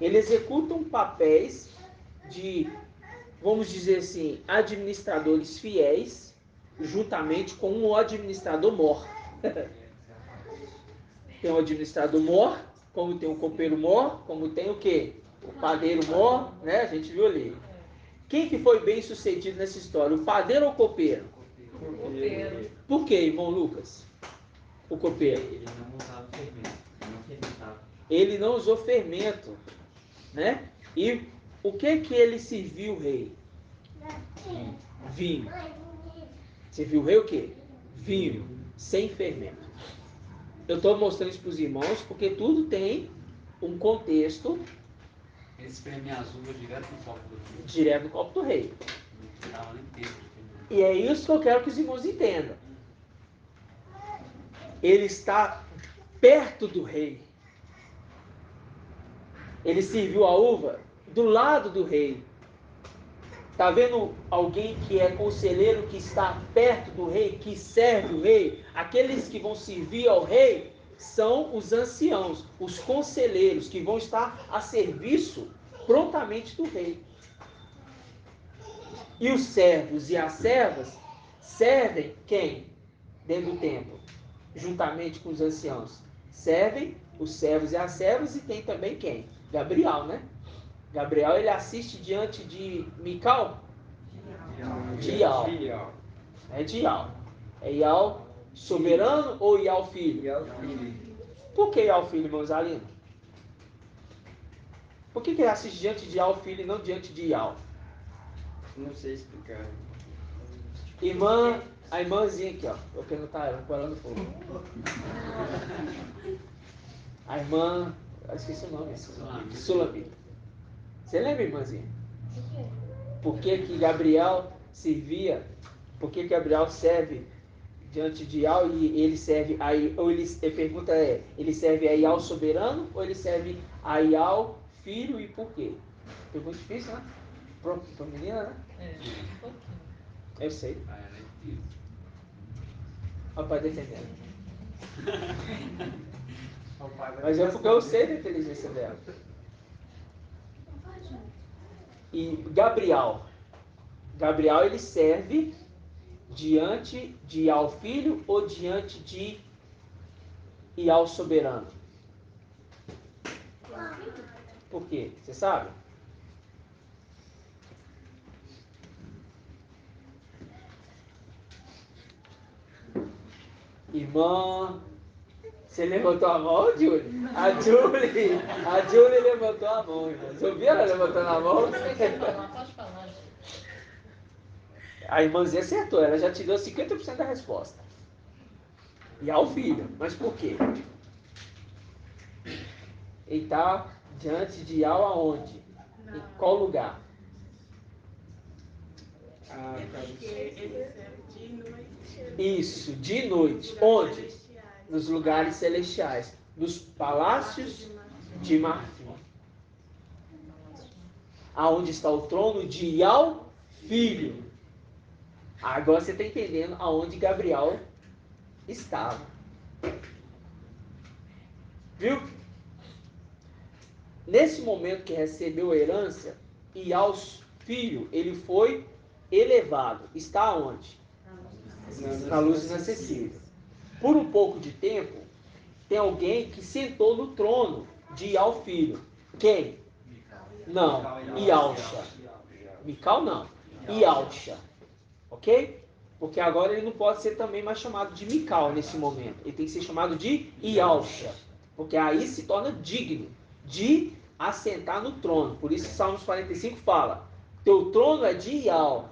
Eles executam papéis de, vamos dizer assim, administradores fiéis, juntamente com um administrador mor. Tem um administrador mor, como tem um copeiro mor, como tem o quê? O padeiro mor, né? A gente viu ali. Quem que foi bem sucedido nessa história? O padeiro ou o copeiro? Copeiro. Por que, irmão Lucas? O copeiro. Ele não usava fermento, ele não fermentava. Ele não usou fermento, né? E o que que ele serviu o rei? Vinho. Serviu o rei o quê? Vinho, sem fermento. Eu estou mostrando isso para os irmãos porque tudo tem um contexto Ele espremia as uvas direto no copo do filho. direto no copo do rei. Não tirava nem tempo de fermento. E é isso que eu quero que os irmãos entendam. Ele está perto do rei. Ele serviu a uva do lado do rei. Está vendo alguém que é conselheiro, que está perto do rei, que serve o rei? Aqueles que vão servir ao rei são os anciãos, os conselheiros, que vão estar a serviço prontamente do rei. E os servos e as servas servem quem? Dentro do templo, juntamente com os anciãos. Servem os servos e as servas, e tem também quem? Gabriel, né? Gabriel, ele assiste diante de Mical? De Ial. É de Ial. É Ial soberano ou Ial filho? Ial filho. Por que Ial filho, irmãos Alino? Por que ele assiste diante de Ial filho e não diante de Ial? Não sei explicar. Irmã, a irmãzinha aqui, ó. Vou perguntar ela, colando fogo. A irmã, eu esqueci o nome. Sulamita. Você lembra, irmãzinha? Por que que Gabriel servia? Por que Gabriel serve diante de Ial e ele serve a, ou ele pergunta ele serve a Ial soberano ou ele serve a Ial filho, e por quê? Pergunta difícil, né? Pra menina, né? Um pouquinho. Eu sei. Ah, era difícil. Olha o pai defendendo. O pai vai Mas é porque eu sei da inteligência dela. E Gabriel, ele serve diante de Ial filho ou diante de Ial soberano? Por quê? Você sabe? Irmã, você levantou a mão, Julie? A Julie levantou a mão, irmão. Você ouviu ela levantando a mão? Você quer falar? Pode falar. A irmãzinha acertou, ela já te deu 50% da resposta. E ao filho, mas por quê? Ele está diante de Ial aonde? Em qual lugar? Ah, tá. Porque ele serve de noite. Isso, de noite. Onde? Nos lugares celestiais, nos palácios de marfim. Aonde está o trono de Ial filho. Agora você está entendendo aonde Gabriel estava. Viu? Nesse momento que recebeu a herança, Ial filho, ele foi elevado. Está onde? Na luz inacessível. Por um pouco de tempo, tem alguém que sentou no trono de Ial filho. Quem? Não, Ialcha. Mical não, Ialcha. Ok? Porque agora ele não pode ser também mais chamado de Mical nesse momento. Ele tem que ser chamado de Ialcha. Porque aí se torna digno de assentar no trono. Por isso Salmos 45 fala: teu trono é de Ial.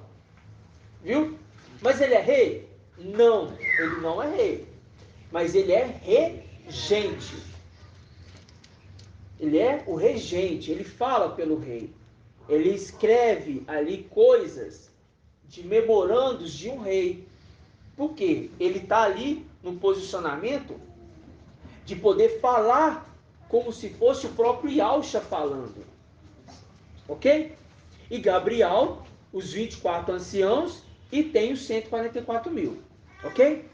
Viu? Mas ele é rei? Não, ele não é rei. mas ele é regente. Ele é o regente, ele fala pelo rei. Ele escreve ali coisas de memorandos de um rei. Por quê? Ele está ali no posicionamento de poder falar como se fosse o próprio Yahshua falando. Ok? E Gabriel, os 24 anciãos, e tem os 144 mil. Ok?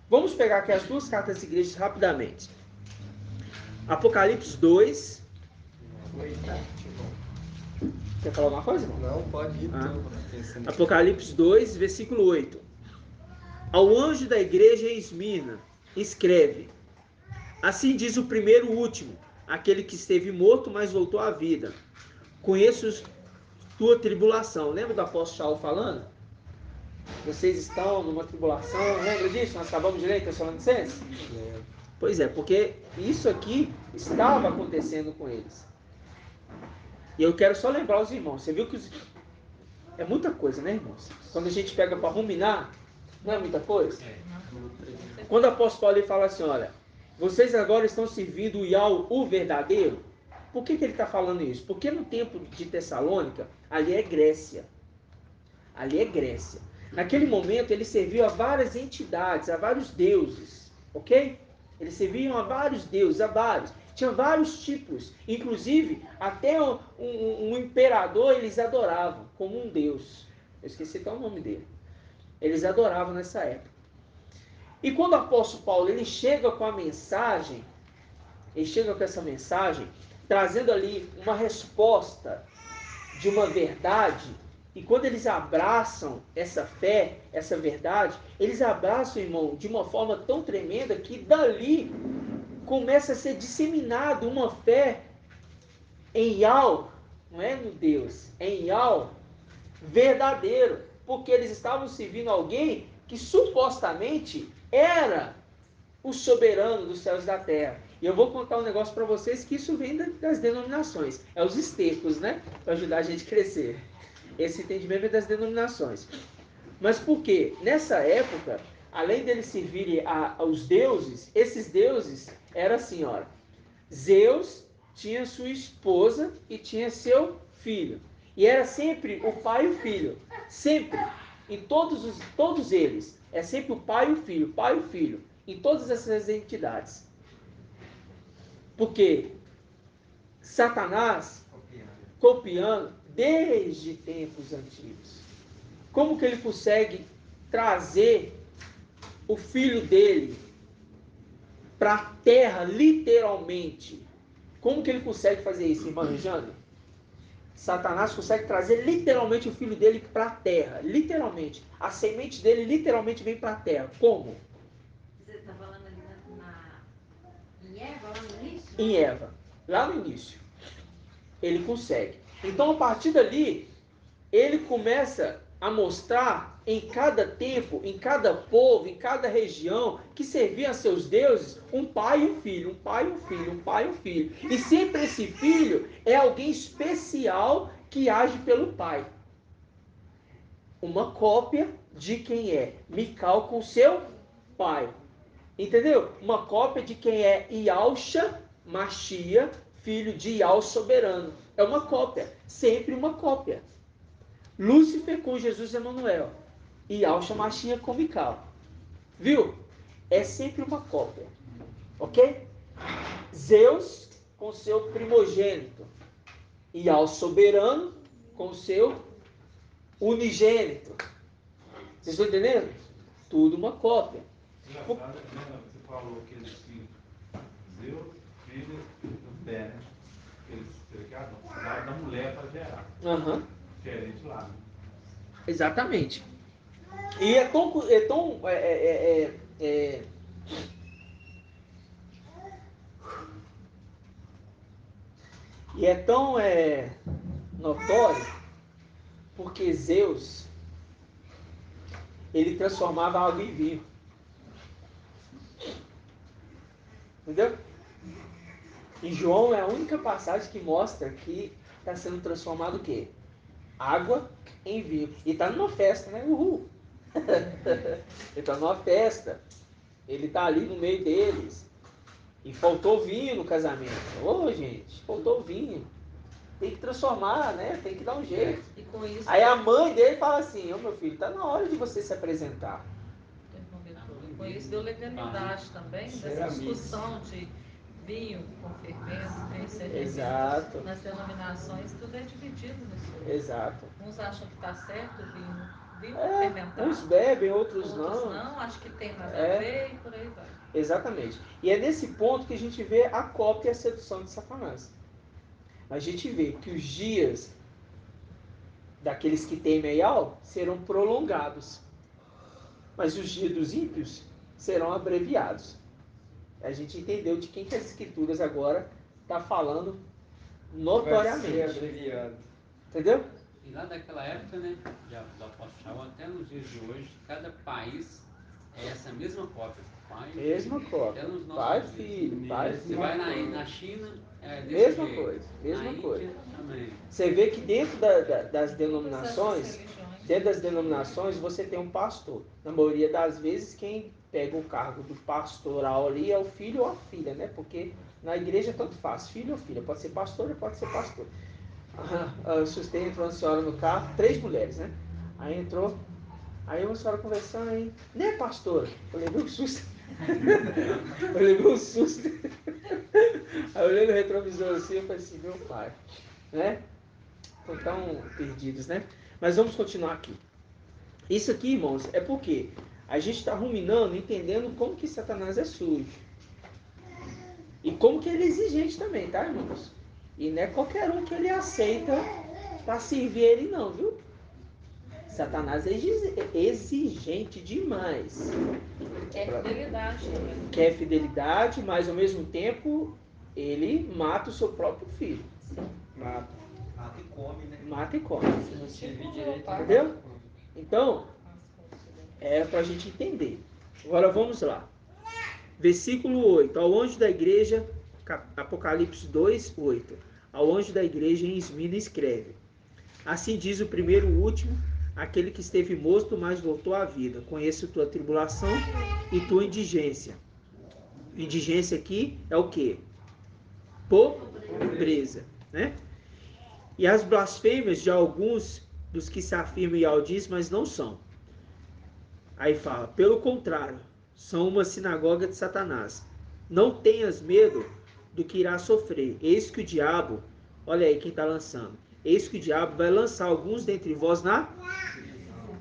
Vamos pegar aqui as duas cartas das igrejas rapidamente. Apocalipse 2. Oi, tá? Quer falar alguma coisa, irmão? Não, pode ir. Tô Apocalipse 2, versículo 8. Ao anjo da igreja em Esmirna, escreve: assim diz o primeiro e o último, aquele que esteve morto, mas voltou à vida. Conheço tua tribulação. Lembra do apóstolo Paulo falando? Vocês estão numa tribulação. Lembra disso? Nós acabamos de ler em Tessalonicenses? Pois é, porque isso aqui estava acontecendo com eles. E eu quero só lembrar os irmãos. Você viu que é muita coisa, né, irmãos? Quando a gente pega para ruminar, não é muita coisa? Quando o apóstolo Paulo fala assim, olha, vocês agora estão servindo o Yahweh, o verdadeiro. Por que ele está falando isso? Porque no tempo de Tessalônica, ali é Grécia. Ali é Grécia. Naquele momento, ele serviu a várias entidades, a vários deuses. Ok? Eles serviam a vários deuses, a vários. Tinha vários tipos. Inclusive, até um imperador eles adoravam como um deus. Eu esqueci até o nome dele. Eles adoravam nessa época. E quando o apóstolo Paulo ele chega com a mensagem, ele chega com essa mensagem, trazendo ali uma resposta de uma verdade, e quando eles abraçam essa fé, essa verdade, eles abraçam, irmão, de uma forma tão tremenda que dali começa a ser disseminado uma fé em Yahweh, não é no Deus, é em Yahweh verdadeiro, porque eles estavam servindo alguém que supostamente era o soberano dos céus e da terra. E eu vou contar um negócio para vocês que isso vem das denominações, é os estercos, né? Para ajudar a gente a crescer. Esse entendimento é das denominações. Mas por quê? Nessa época, além deles servirem aos deuses, esses deuses eram assim, olha, Zeus tinha sua esposa e tinha seu filho. E era sempre o pai e o filho. Sempre. Em todos eles. É sempre o pai e o filho. Pai e o filho. Em todas essas entidades. Porque Satanás, copiando desde tempos antigos. Como que ele consegue trazer o filho dele para a terra, literalmente? Como que ele consegue fazer isso, irmã Jana? Satanás consegue trazer literalmente o filho dele para a terra. Literalmente. A semente dele literalmente vem para a terra. Como? Você está falando ali em Eva, lá no início? Em Eva. Lá no início. Ele consegue. Então, a partir dali, ele começa a mostrar em cada tempo, em cada povo, em cada região, que servia a seus deuses, um pai e um filho, um pai e um filho, um pai e um filho. E sempre esse filho é alguém especial que age pelo pai. Uma cópia de quem é Mical com seu pai. Entendeu? Uma cópia de quem é Yahshua Machia, filho de Yahweh soberano. É uma cópia, sempre uma cópia. Lúcifer com Jesus Emanuel. E Yahshua Machia com Mical. Viu? É sempre uma cópia. Ok? Zeus com seu primogênito. E Yahweh soberano com seu unigênito. Vocês estão entendendo? Tudo uma cópia. Engraçado, você falou que eles tinham Zeus, filho do pé, né? Eles precisavam da mulher para gerar. Uhum. Diferente lá, né? Exatamente. E é tão notório porque Zeus ele transformava água em vinho. Entendeu? E João é a única passagem que mostra que está sendo transformado o quê? Água em vinho. E está numa festa, né? Uhul! Ele está numa festa. Ele está ali no meio deles. E faltou vinho no casamento. Ô, gente, faltou vinho. Tem que transformar, né? Tem que dar um jeito. E com isso, Aí a mãe dele fala assim, ô meu filho, tá na hora de você se apresentar. com isso deu legalidade também, dessa discussão de vinho com fermento, vinho sem fermento. Exato. Nas denominações, tudo é dividido nisso. Exato. Uns acham que está certo o vinho É, fermentado. uns bebem, outros Outros não. não, acho que tem nada É. a ver e por aí vai. Exatamente. E é nesse ponto que a gente vê a cópia e a sedução de Satanás. A gente vê que os dias daqueles que temem a Yahweh serão prolongados, mas os dias dos ímpios serão abreviados. A gente entendeu de quem que as escrituras agora está falando Vai ser notoriamente. abreviado. Entendeu? E lá daquela época, né, do apóstolo Shaul, até nos dias de hoje, cada país é essa mesma cópia. Pai, Mesma filho, cópia. até nos nossos Pai, dias. filho, pai, Você filho. vai na China, é desse Mesma jeito. coisa, mesma Na Índia, coisa. também. Você vê que dentro das Todas denominações, essas religiões. dentro das denominações, você tem um pastor. Na maioria das vezes, quem pega o cargo do pastoral ali é o filho ou a filha, né? Porque na igreja tanto faz, filho ou filha. Pode ser pastor ou pode ser pastor. Eu assustei, entrou uma senhora no carro, 3 mulheres, né? Aí entrou, aí uma senhora conversando aí, né, pastora? Eu levei um susto. Eu levei um susto. Aí eu olhei no retrovisor assim, eu falei assim, meu pai, né? Estão tão perdidos, né? Mas vamos continuar aqui. Isso aqui, irmãos, é porque a gente está ruminando, entendendo como que Satanás é sujo. E como que ele é exigente também, tá, irmãos? E não é qualquer um que ele aceita para servir ele, não, viu? Satanás é exigente demais. É fidelidade também. Quer fidelidade, mas ao mesmo tempo ele mata o seu próprio filho. Mata. Mata e come, né? Mata e come. Se não servir direito, Entendeu? Então, é para a gente entender. Agora vamos lá. Versículo 8. Ao anjo da igreja, Apocalipse 2, 8. Ao anjo da igreja em Esmina escreve: assim diz o primeiro e o último, aquele que esteve morto, mas voltou à vida. Conheço tua tribulação e tua indigência. Indigência aqui é o quê? Pobreza, né? E as blasfêmias de alguns dos que se afirmam e diz, mas não são. Aí fala, pelo contrário, são uma sinagoga de Satanás. Não tenhas medo do que irá sofrer. Eis que o diabo, olha aí quem está lançando, eis que o diabo vai lançar alguns dentre vós na...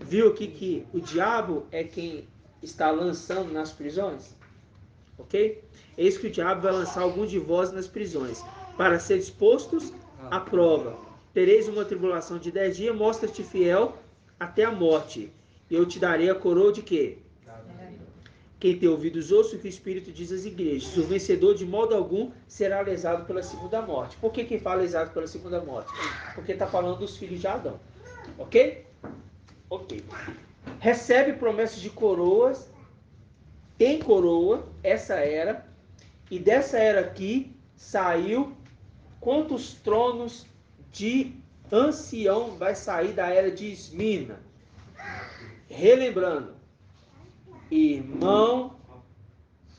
Viu aqui que o diabo é quem está lançando nas prisões? Ok? Eis que o diabo vai lançar alguns de vós nas prisões, para ser expostos à prova. Tereis uma tribulação de 10 dias, mostra-te fiel até a morte. E eu te darei a coroa de quê? Quem tem ouvidos ouça o que o Espírito diz às igrejas. O vencedor de modo algum será lesado pela segunda morte. Por que fala lesado pela segunda morte? Porque está falando dos filhos de Adão. Ok? Ok. Recebe promessas de coroas. Tem coroa, essa era. E dessa era aqui saiu quantos tronos de ancião vai sair da era de Esmina? Relembrando, irmão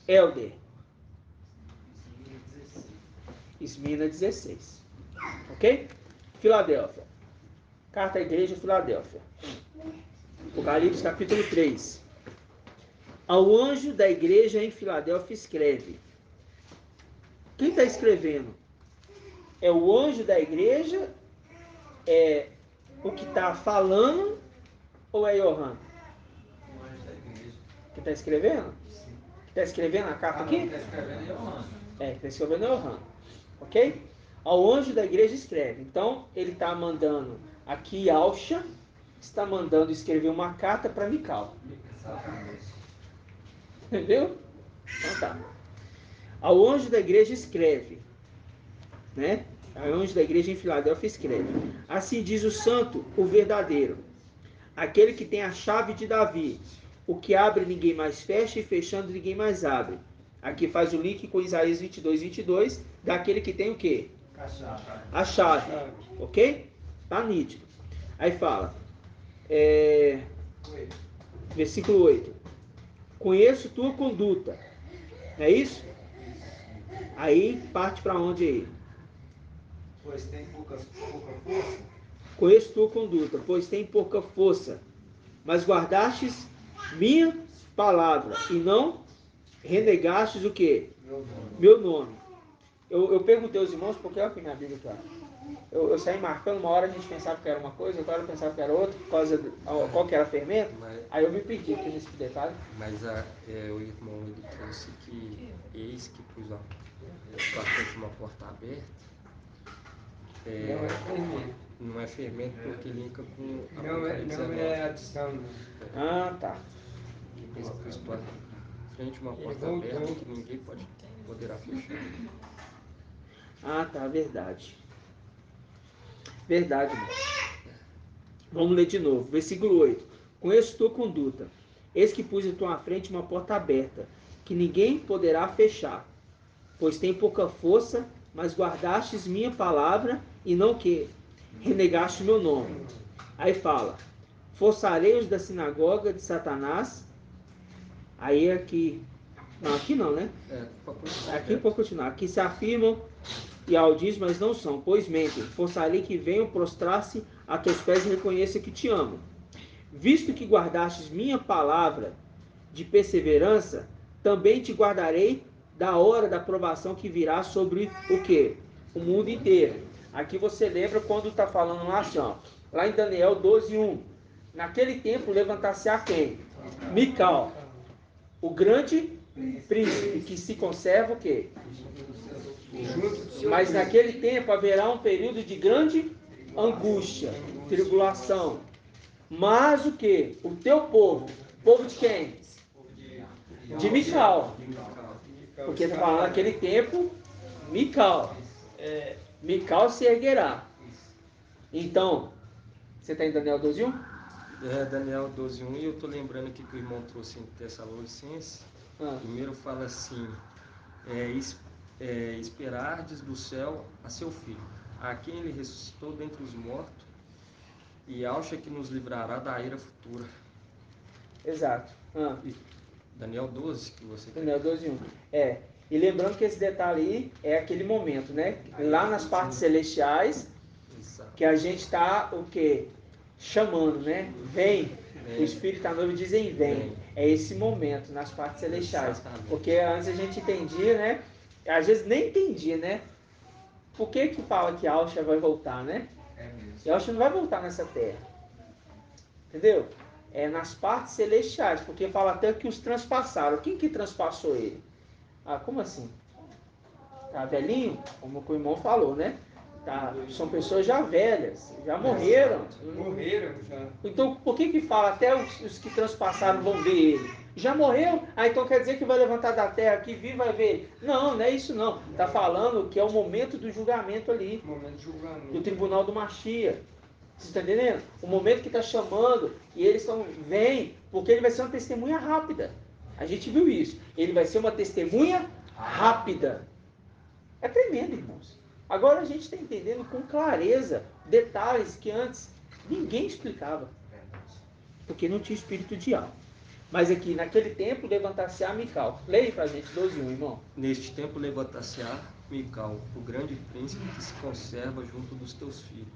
Helder, Esmina 16, ok? Filadélfia, carta à igreja Filadélfia, Apocalipse capítulo 3. Ao anjo da igreja em Filadélfia escreve. Quem está escrevendo? É o anjo da igreja? É o que está falando? Ou é Johan? O anjo da igreja. Que está escrevendo? Sim. Que está escrevendo a carta aqui? Está escrevendo Johan. É, que está escrevendo é Johan. Ok? Ao anjo da igreja escreve. Então, ele está mandando aqui Alcha, está mandando escrever uma carta para Mical. Exatamente. Entendeu? Então tá. Ao anjo da igreja escreve, né? Ao anjo da igreja em Filadélfia escreve: assim diz o santo, o verdadeiro, aquele que tem a chave de Davi, o que abre ninguém mais fecha e fechando ninguém mais abre. Aqui faz o link com Isaías 22, daquele que tem o quê? A chave, ok? Tá nítido. Aí fala, versículo 8. conheço tua conduta. Não é isso? Aí parte para onde aí? Pois tem pouca força. Conheço tua conduta, pois tem pouca força, mas guardastes minha palavra e não renegastes o quê? Meu nome. Eu perguntei aos irmãos, porque olha aqui minha Bíblia aqui, ó. Eu saí marcando, uma hora a gente pensava que era uma coisa, outra hora eu pensava que era outra, por causa de qual que era fermento. Aí eu me perdi aqui nesse detalhe. Mas o irmão ele trouxe que eis que pus bastante uma porta aberta. Não é fermento. Não é fermento porque linka com Não é adição. Ah, tá. Eis que pus tua frente uma porta voltou. aberta que ninguém poderá fechar. Ah, tá, verdade. Verdade, irmão. Vamos ler de novo. Versículo 8. Conheço tua conduta. Eis que pus em tua frente uma porta aberta, que ninguém poderá fechar. Pois tem pouca força, mas guardastes minha palavra e não que renegaste meu nome. Aí fala, forçarei os da sinagoga de Satanás. Aí aqui, não, aqui não, né? Aqui para continuar. Aqui se afirmam e audis, mas não são, pois mentem. Forçarei que venham prostrar-se a teus pés e reconheça que te amo. Visto que guardastes minha palavra de perseverança, também te guardarei da hora da provação que virá sobre o quê? O mundo inteiro. Aqui você lembra quando está falando lá assim, ó, lá em Daniel 12:1. Naquele tempo levantar-se-á quem? Mical, o grande príncipe que se conserva o quê? Mas naquele tempo haverá um período de grande angústia, tribulação. Mas o que? O teu povo de quem? De Mical. Porque está falando naquele tempo, Mical. Mical se erguerá. Então, você está em Daniel 12:1? Daniel 12:1, e eu estou lembrando aqui que o irmão trouxe em Tessalonicenses. Primeiro fala assim, esperardes do céu a seu filho, a quem ele ressuscitou dentre os mortos, e acha que nos livrará da ira futura. Exato. Daniel 12, que você quer. Daniel 12:1. E lembrando que esse detalhe aí é aquele momento, né? Lá nas partes celestiais, que a gente está, o quê? Chamando, né? Vem. O Espírito da noiva dizem vem. É esse momento nas partes celestiais. Porque antes a gente entendia, né? Às vezes nem entendia, né? Por que fala que Alcha vai voltar, né? E Alcha não vai voltar nessa terra. Entendeu? É nas partes celestiais, porque fala até que os transpassaram. Quem que transpassou ele? Como assim? Tá velhinho? Como o irmão falou, né? São pessoas já velhas, já morreram. Morreram já. Então, por que fala até os que transpassaram vão ver ele? Já morreu? Então quer dizer que vai levantar da terra aqui, vir vai ver ele. Não, não é isso não. Está falando que é o momento do julgamento ali. Momento de julgamento. Do tribunal do Mashiach. Você está entendendo? O momento que está chamando e eles vem, porque ele vai ser uma testemunha rápida. A gente viu isso. Ele vai ser uma testemunha rápida. É tremendo, irmãos. Agora a gente está entendendo com clareza detalhes que antes ninguém explicava. Porque não tinha espírito de alma. Mas aqui, naquele tempo, levantar-se-á Mical. Leia para a gente 12:1, irmão. Neste tempo levantar-se-á Mical, o grande príncipe que se conserva junto dos teus filhos,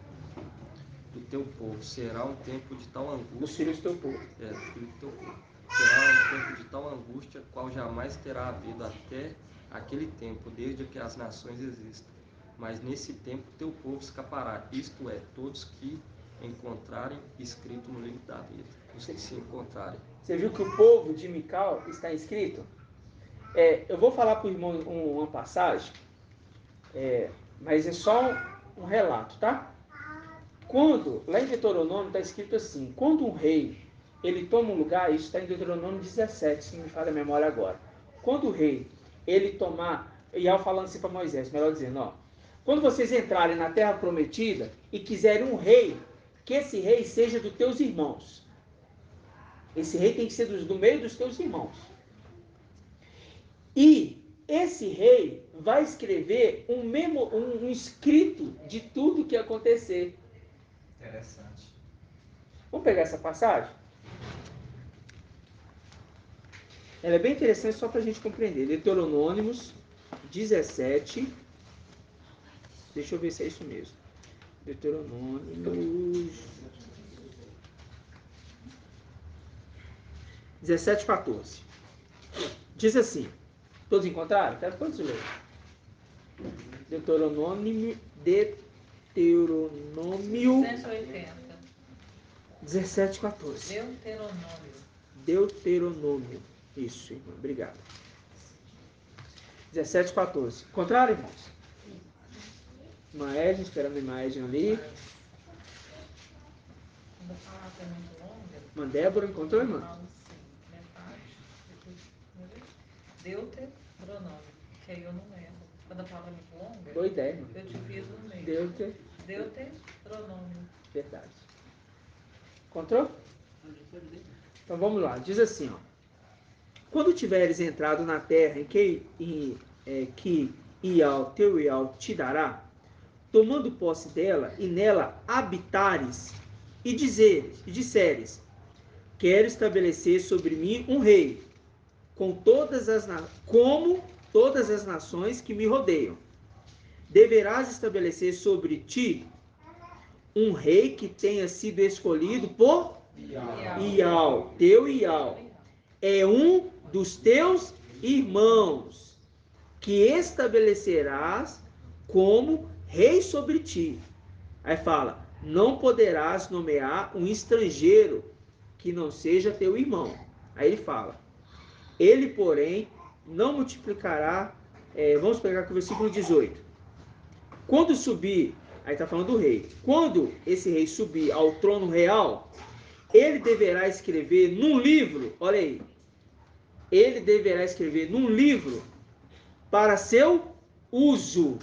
do teu povo. Será um tempo de tal angústia. Dos filhos do teu povo. Dos filhos do teu povo. Será um tempo de tal angústia, qual jamais terá havido até aquele tempo, desde que as nações existem. Mas nesse tempo teu povo escapará, isto é, todos que encontrarem escrito no livro da vida, os que se encontrarem. Você viu que o povo de Mical está escrito? Eu vou falar para o irmão uma passagem, mas é só um relato, tá? Lá em Deuteronômio está escrito assim, quando um rei, ele toma um lugar, isso está em Deuteronômio 17, se não me falha a memória agora. Quando o rei, ele tomar, e ao falando assim para Moisés, melhor dizendo, quando vocês entrarem na terra prometida e quiserem um rei, que esse rei seja dos teus irmãos. Esse rei tem que ser do meio dos teus irmãos. E esse rei vai escrever um escrito de tudo que acontecer. Interessante. Vamos pegar essa passagem? Ela é bem interessante só para a gente compreender. Deuteronômios 17. Deixa eu ver se é isso mesmo. Deuteronômios 17, 14. Diz assim. Todos encontraram? Quero todos ler. Deuteronômio 180. 17, 14. Deuteronômio. Isso, irmão. Obrigado. 17, 14. Encontraram, irmãos? Irmã Edna, esperando a irmã Edna ali. Quando a palavra é muito longa. Irmã Débora, encontrou, irmã? Falo assim, metade, Deuteronômio, que aí eu não erro. Quando a palavra é muito longa, Boa ideia, irmã. eu divido no meio. Deuteronômio. Verdade. Encontrou? Então vamos lá. Diz assim, ó. Quando tiveres entrado na terra em que teu Ial te dará, tomando posse dela e nela habitares, e disseres, quero estabelecer sobre mim um rei, como todas as nações que me rodeiam. Deverás estabelecer sobre ti um rei que tenha sido escolhido por Ial, teu Ial. É um dos teus irmãos, que estabelecerás como rei sobre ti. Aí fala, não poderás nomear um estrangeiro que não seja teu irmão. Aí ele fala, ele, porém, não multiplicará. Vamos pegar aqui o versículo 18. Quando subir, aí está falando do rei. Quando esse rei subir ao trono real, ele deverá escrever num livro, olha aí, ele deverá escrever num livro para seu uso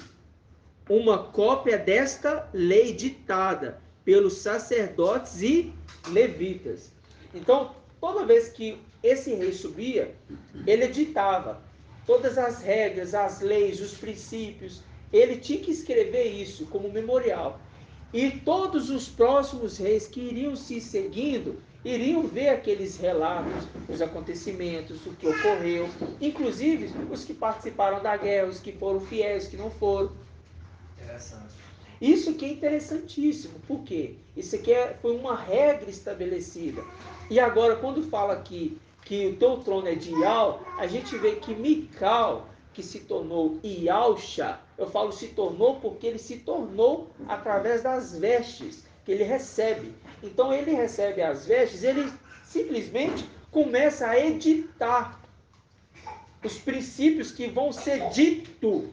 uma cópia desta lei ditada pelos sacerdotes e levitas. Então, toda vez que esse rei subia, ele ditava todas as regras, as leis, os princípios. Ele tinha que escrever isso como memorial. E todos os próximos reis que iriam se seguindo, iriam ver aqueles relatos, os acontecimentos, o que ocorreu, inclusive os que participaram da guerra, os que foram fiéis, os que não foram. Interessante. Isso que é interessantíssimo, por quê? Isso aqui foi uma regra estabelecida. E agora, quando fala aqui que o teu trono é de Ial, a gente vê que Mical, que se tornou Ialcha, eu falo se tornou porque ele se tornou através das vestes que ele recebe. Então ele recebe as vestes, ele simplesmente começa a editar os princípios que vão ser ditos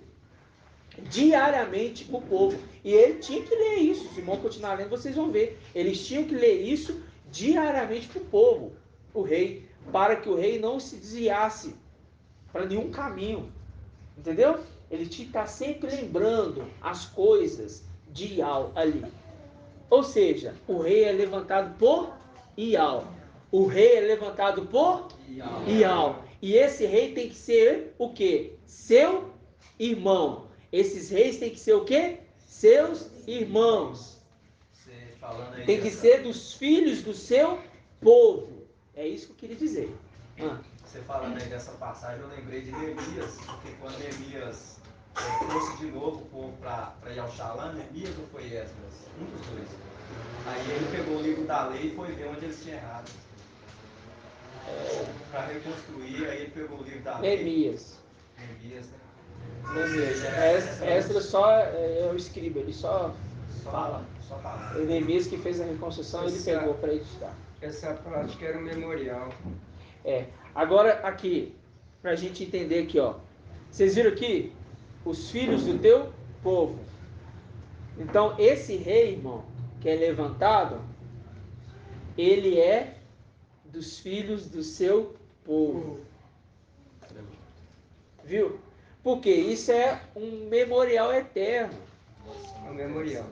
diariamente para o povo. E ele tinha que ler isso. Se o irmão continuar lendo, vocês vão ver. Eles tinham que ler isso diariamente para o povo, o rei, para que o rei não se desviasse para nenhum caminho. Entendeu? Ele tinha que estar sempre lembrando as coisas de Ial ali. Ou seja, o rei é levantado por Ial. O rei é levantado por Ial. E esse rei tem que ser o quê? Seu irmão. Esses reis têm que ser o quê? Seus irmãos. Tem que ser dos filhos do seu povo. É isso que eu queria dizer. Você falando aí dessa passagem, eu lembrei de Neemias, porque quando Neemias trouxe de novo o povo para Yalxalã, Neemias ou foi Esdras? Um dos dois. Aí ele pegou o livro da lei e foi ver onde eles tinham errado. Para reconstruir, aí ele pegou o livro da lei. Neemias, né? Esdras só é o escriba, ele só fala. O Neemias que fez a reconstrução, ele pegou para editar. Essa prática era um memorial. Agora aqui, para a gente entender aqui, ó. Vocês viram aqui? Os filhos do teu povo. Então, esse rei, irmão, que é levantado, ele é dos filhos do seu povo. Viu? Porque isso é um memorial eterno. É um memorial.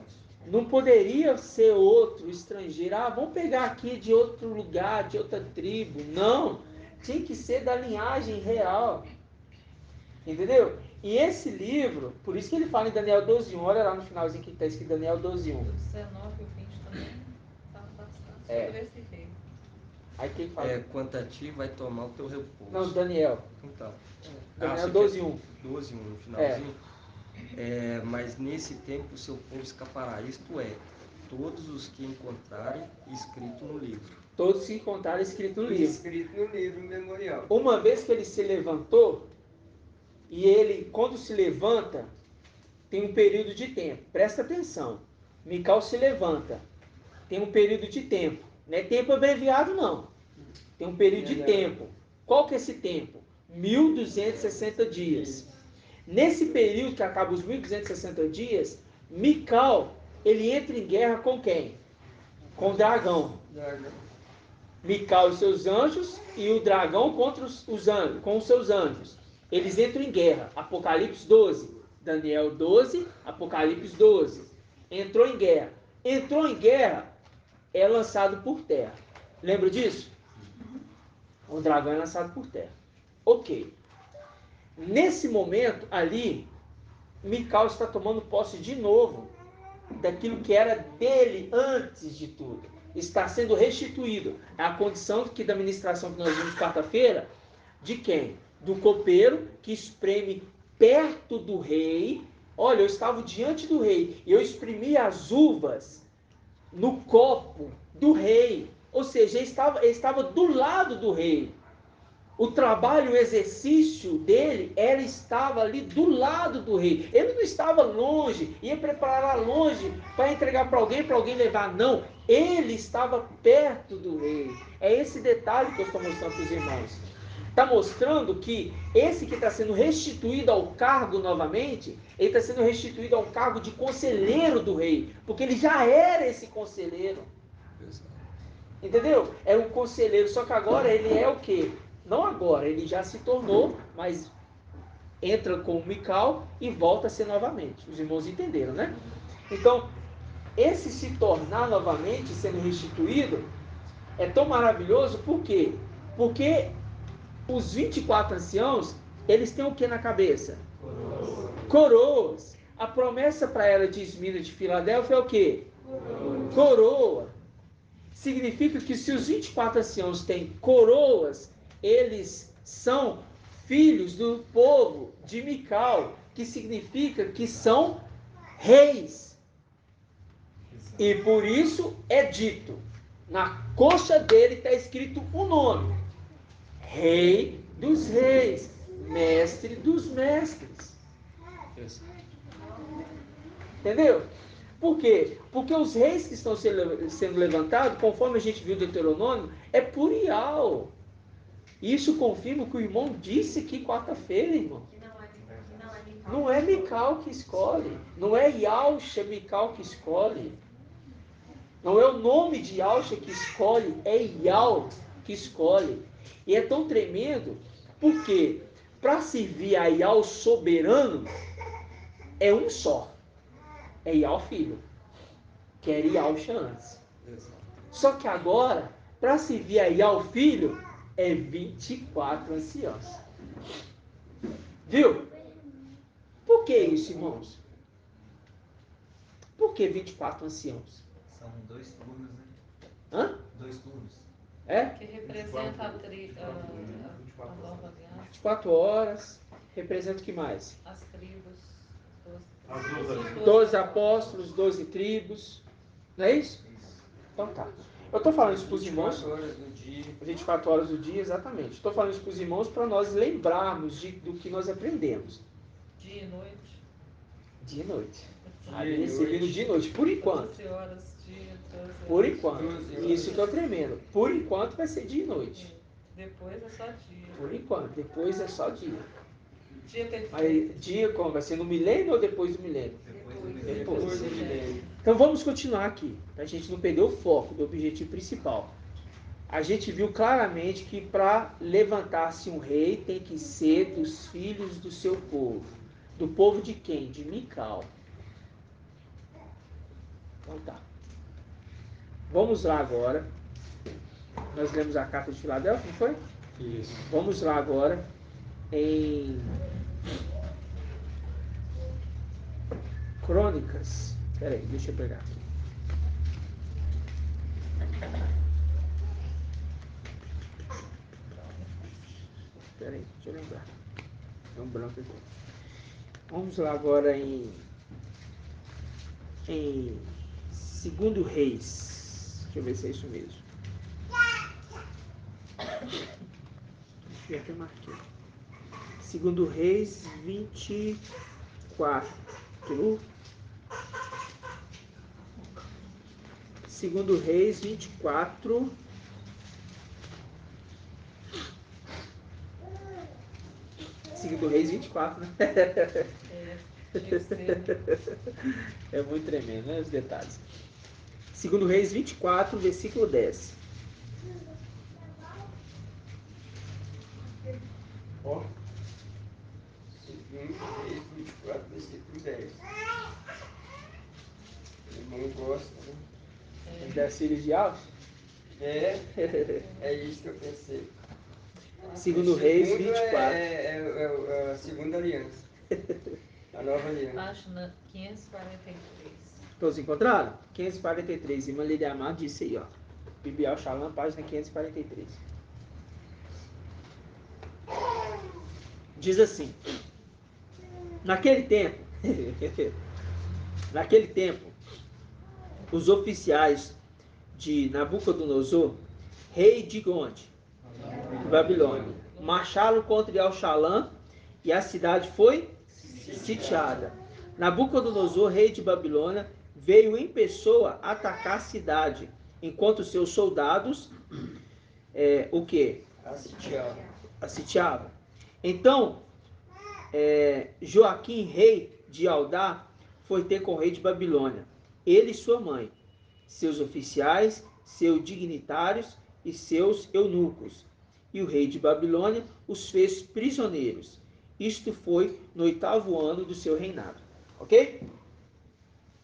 Não poderia ser outro estrangeiro. Vamos pegar aqui de outro lugar, de outra tribo. Não. Tinha que ser da linhagem real. Entendeu? E esse livro, por isso que ele fala em Daniel 12:1. Olha lá no finalzinho que está escrito Daniel 12:1. O 19 e o 20 também fala bastante sobre esse rei. Aí quem fala? Quanto a ti vai tomar o teu repouso. Não, Daniel. Então. Daniel 12:1. 12:1 no finalzinho. Mas nesse tempo o seu povo escapará. Isto é, todos os que encontrarem escrito no livro. Todos se encontraram escrito no livro. Escrito no livro memorial. Uma vez que ele se levantou, e ele, quando se levanta, tem um período de tempo. Presta atenção. Mical se levanta. Tem um período de tempo. Não é tempo abreviado, não. Tem um período de tempo. Qual que é esse tempo? 1260 dias. Nesse período que acaba os 1260 dias, Mical, ele entra em guerra com quem? Com o dragão. Mical e seus anjos e o dragão contra os anjos, com os seus anjos. Eles entram em guerra. Apocalipse 12. Daniel 12, Apocalipse 12. Entrou em guerra. Entrou em guerra, é lançado por terra. Lembra disso? O dragão é lançado por terra. Ok. Nesse momento ali, Mical está tomando posse de novo daquilo que era dele antes de tudo. Está sendo restituído. É a condição que da ministração que nós vimos quarta-feira, de quem? Do copeiro que espreme perto do rei. Olha, eu estava diante do rei e eu exprimi as uvas no copo do rei. Ou seja, ele estava do lado do rei. O trabalho, o exercício dele, ela estava ali do lado do rei. Ele não estava longe, ia preparar lá longe para entregar para alguém levar. Não, ele estava perto do rei. É esse detalhe que eu estou mostrando para os irmãos. Está mostrando que esse que está sendo restituído ao cargo novamente, ele está sendo restituído ao cargo de conselheiro do rei, porque ele já era esse conselheiro. Entendeu? Era um conselheiro, só que agora ele é o quê? Não agora, ele já se tornou, mas entra com o Mical e volta a ser novamente. Os irmãos entenderam, né? Então, esse se tornar novamente, sendo restituído, é tão maravilhoso, por quê? Porque os 24 anciãos, eles têm o que na cabeça? Coroas. A promessa para ela de Esmirna de Filadélfia é o quê? Coroa. Significa que se os 24 anciãos têm coroas, eles são filhos do povo de Mical, que significa que são reis. E por isso é dito, na coxa dele está escrito o nome: Rei dos Reis, Mestre dos Mestres. Entendeu? Por quê? Porque os reis que estão sendo levantados, conforme a gente viu do Deuteronômio, é Purial. Isso confirma o que o irmão disse aqui quarta-feira, irmão. Não é Mical que escolhe. Não é Yalcha Mical que escolhe. Não é o nome de Yalcha que escolhe. É Yal que escolhe. E é tão tremendo porque para servir a Yal soberano é um só. É Yal filho. Que era Yalcha antes. Só que agora, para servir a Yal filho, é 24 anciãos. Viu? Por que isso, irmãos? Por que 24 anciãos? São 2 turnos, né? Hã? 2 turnos. É? Que representa a nova aliança. 24 horas. Representa o que mais? As tribos. As 12 apóstolos, 12 tribos. Não é isso? Então tá. Eu estou falando isso para os irmãos. 24 horas do dia. 24 horas do dia, exatamente. Estou falando isso para os irmãos para nós lembrarmos do que nós aprendemos. Dia e noite. Dia e noite. Dia Ali e recebido noite. dia e noite. Por enquanto. 12 horas, dia, 12 horas. Por enquanto. 12 horas. Isso que eu tremendo. Por enquanto vai ser dia e noite. Depois é só dia. Por enquanto. Depois é só dia. Dia perfeito. Mas dia como? Vai ser no milênio ou depois do milênio? Depois do milênio. Então vamos continuar aqui, para a gente não perder o foco do objetivo principal. A gente viu claramente que para levantar-se um rei tem que ser dos filhos do seu povo. Do povo de quem? De Mical. Então tá. Vamos lá agora. Nós lemos a carta de Filadélfia, não foi? Isso. Vamos lá agora em Crônicas. Peraí, deixa eu pegar aqui. Peraí, deixa eu lembrar. É um branco aqui. Vamos lá agora em 2 Reis. Deixa eu ver se é isso mesmo. Eu até marquei. 2 Reis 24. 2 Reis 24. Segundo Reis 24, né? Tinha que ser. É muito tremendo, né? Os detalhes. 2 Reis 24, versículo 10. Ó. 2 Reis 24, versículo 10. O irmão gosta, né? Das filhas de Alves? É isso que eu pensei. 2 Reis Segundo 24. é a segunda aliança. A nova aliança. Página 543. Todos encontraram? 543. Irmã Lídia Amado disse aí, ó. Bibial Shalom, página 543. Diz assim: naquele tempo, os oficiais de Nabucodonosor, rei de onde? Babilônia, marcharam contra Al-Shalã e a cidade foi sitiada. Nabucodonosor, rei de Babilônia, veio em pessoa atacar a cidade, enquanto seus soldados, o quê? Assitiavam. Então, Joaquim, rei de Aldá, foi ter com o rei de Babilônia, ele e sua mãe, seus oficiais, seus dignitários e seus eunucos. E o rei de Babilônia os fez prisioneiros. Isto foi no 8º ano do seu reinado. Ok?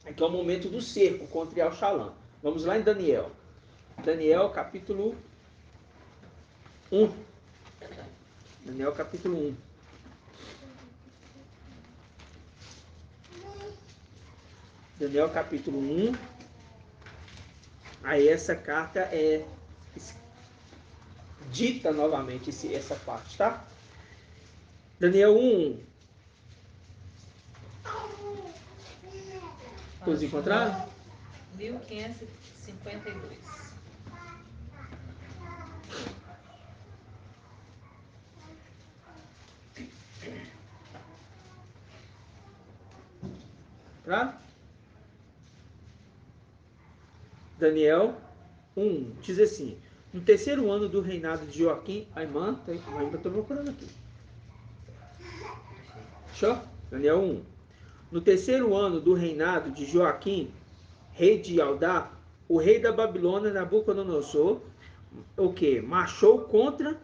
Aqui é o momento do cerco contra Al-Shalã. Vamos lá em Daniel. Daniel capítulo 1. Daniel capítulo 1. Daniel capítulo 1. Aí essa carta é dita novamente essa parte, tá? Daniel 1. Todos encontraram? 1552. Tá? Daniel 1 diz assim: no 3º ano do reinado de Joaquim, a irmã estou procurando aqui. Show? Daniel 1. No 3º ano do reinado de Joaquim, rei de Aldá, o rei da Babilônia, Nabucodonosor, o que? Marchou contra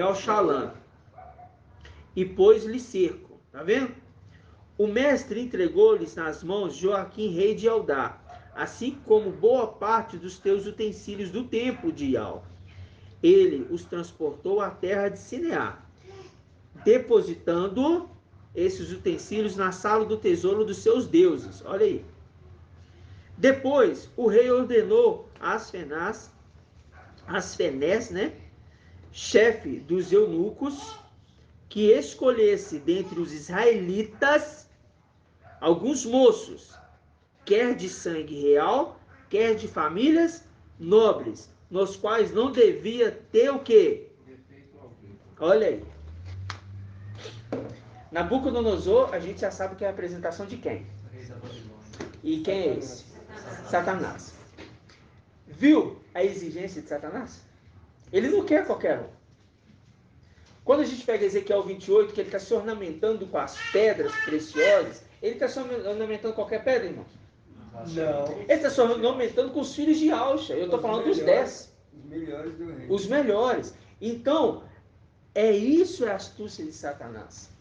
Al-Shalã e pôs-lhe cerco. Tá vendo? O mestre entregou-lhes nas mãos Joaquim, rei de Aldá, assim como boa parte dos teus utensílios do templo de Ial. Ele os transportou à terra de Sinear, depositando esses utensílios na sala do tesouro dos seus deuses. Olha aí. Depois, o rei ordenou a Asfenés, né, chefe dos eunucos, que escolhesse dentre os israelitas alguns moços, quer de sangue real, quer de famílias nobres, nos quais não devia ter o quê? Olha aí. Nabucodonosor, a gente já sabe que é a apresentação de quem? E quem é esse? Satanás. Viu a exigência de Satanás? Ele não quer qualquer um. Quando a gente pega Ezequiel 28, que ele está se ornamentando com as pedras preciosas, ele está se ornamentando qualquer pedra, irmão? Não. Ele está se ornamentando com os filhos de Alcha. Eu estou falando dos 10. Os melhores do reino. Os melhores. Então, isso é a astúcia de Satanás.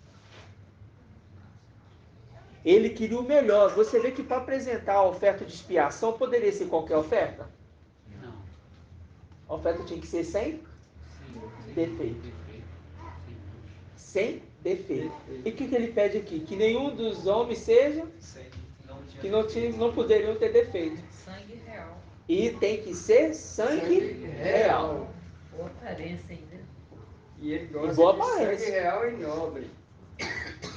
Ele queria o melhor. Você vê que para apresentar a oferta de expiação, poderia ser qualquer oferta? Não. A oferta tinha que ser sem defeito. Sem defeito. E o que ele pede aqui? Que nenhum dos homens seja, que não poderiam ter defeito. Sangue real. E tem que ser sangue real. Boa aparência ainda. E ele gosta Igual de aparece. sangue real e nobre.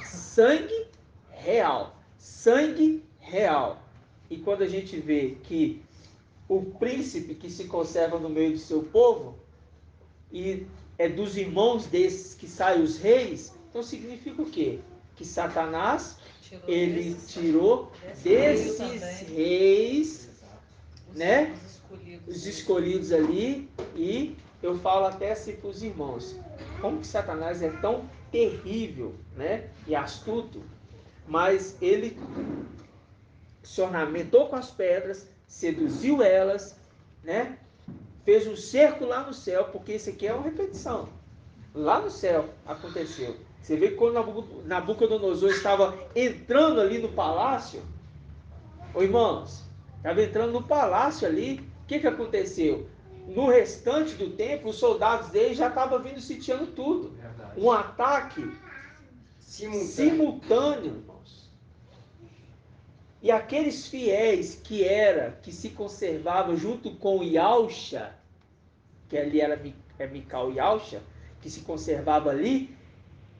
Sangue real. Sangue real. E quando a gente vê que o príncipe que se conserva no meio do seu povo, e é dos irmãos desses que saem os reis, então significa o quê? Que Satanás, ele tirou desses reis, né? Os escolhidos ali, e eu falo até assim para os irmãos, como que Satanás é tão terrível, né? E astuto, mas ele se ornamentou com as pedras, seduziu elas, né? Fez um cerco lá no céu, porque isso aqui é uma repetição. Lá no céu aconteceu. Você vê que quando Nabucodonosor estava entrando ali no palácio, ô irmãos, estava entrando no palácio ali, o que aconteceu? No restante do tempo, os soldados dele já estavam vindo sitiando tudo. Verdade. Um ataque simultâneo, irmãos. E aqueles fiéis que se conservavam junto com Yausha, que ali era Mical e Yausha, que se conservava ali,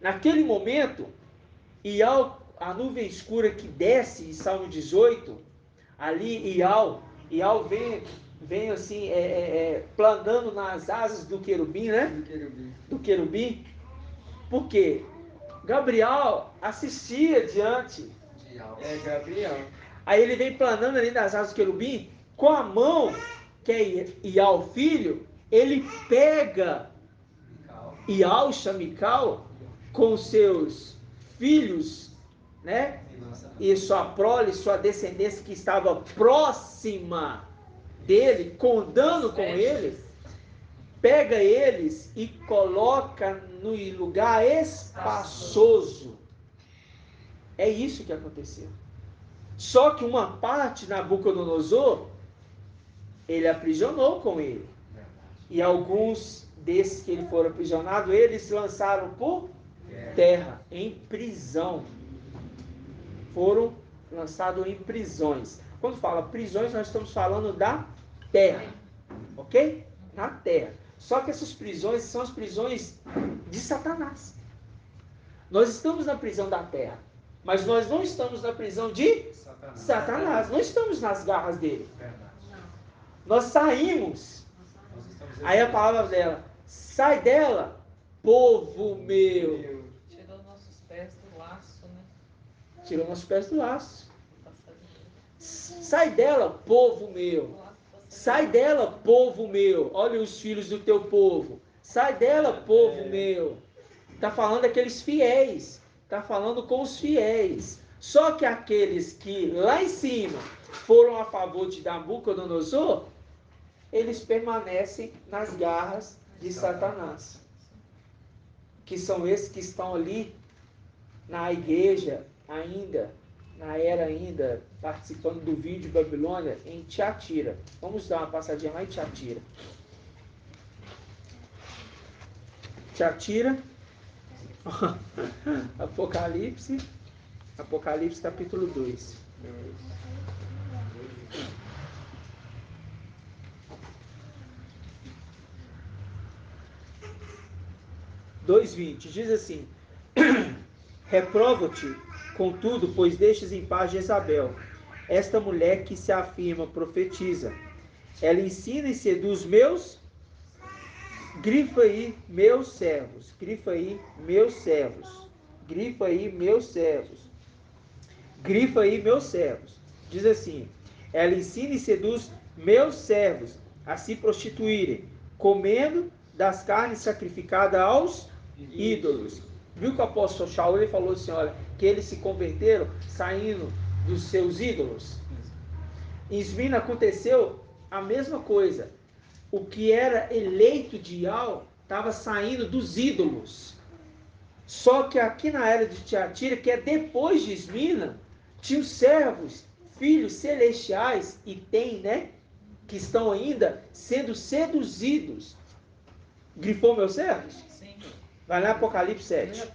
naquele momento, a nuvem escura que desce em Salmo 18, ali Ial vem assim, planando nas asas do querubim, né? Do querubim. Por quê? Gabriel assistia diante. É Gabriel. Aí ele vem planando ali nas asas do querubim, com a mão, que é Ial, filho, ele pega Yausha, Mical, com seus filhos, né? E sua prole, sua descendência que estava próxima dele, condando com ele, pega eles e coloca no lugar espaçoso. É isso que aconteceu. Só que uma parte, Nabucodonosor, ele aprisionou com ele. E alguns desses que ele foram aprisionados, eles lançaram por terra, em prisão. Foram lançados em prisões. Quando fala prisões, nós estamos falando da terra. Ok? Na terra. Só que essas prisões são as prisões de Satanás. Nós estamos na prisão da terra. Mas nós não estamos na prisão de Satanás. Não estamos nas garras dele. Nós saímos. Aí a palavra dela, sai dela, povo meu. Tirou nossos pés do laço, né? Tirou nossos pés do laço. Sai dela, povo meu. Sai dela, povo meu. Olha os filhos do teu povo. Sai dela, povo meu. Está falando daqueles fiéis. Está falando com os fiéis. Só que aqueles que lá em cima foram a favor de Nabucodonosor, eles permanecem nas garras de Satanás. Que são esses que estão ali na igreja ainda, na era ainda, participando do vídeo de Babilônia, em Tiatira. Vamos dar uma passadinha lá em Tiatira. Tiatira, Apocalipse capítulo 2. Diz assim: reprovo-te, contudo, pois deixes em paz Jezabel, esta mulher que se afirma profetiza. Ela ensina e seduz meus, grifa aí meus servos, grifa aí meus servos, grifa aí meus servos, grifa aí meus servos. Diz assim: ela ensina e seduz meus servos a se prostituírem, comendo das carnes sacrificadas aos ídolos. Viu que o apóstolo Shaul, ele falou assim, olha, que eles se converteram saindo dos seus ídolos. Em Esmina aconteceu a mesma coisa. O que era eleito de Ial estava saindo dos ídolos. Só que aqui na era de Tiatira, que é depois de Esmina, tinha os servos, filhos celestiais, e tem, né? Que estão ainda sendo seduzidos. Grifou meus servos? Sim. Vai lá Apocalipse 7.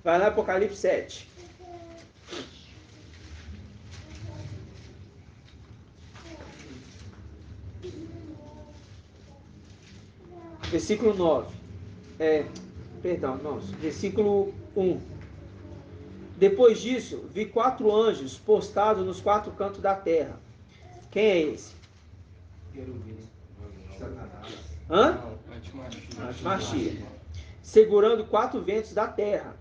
Vai lá Apocalipse 7. Versículo 9. Versículo 1. Depois disso, vi 4 anjos postados nos 4 cantos da terra. Quem é esse? Hã? Antimachia. Segurando 4 ventos da terra,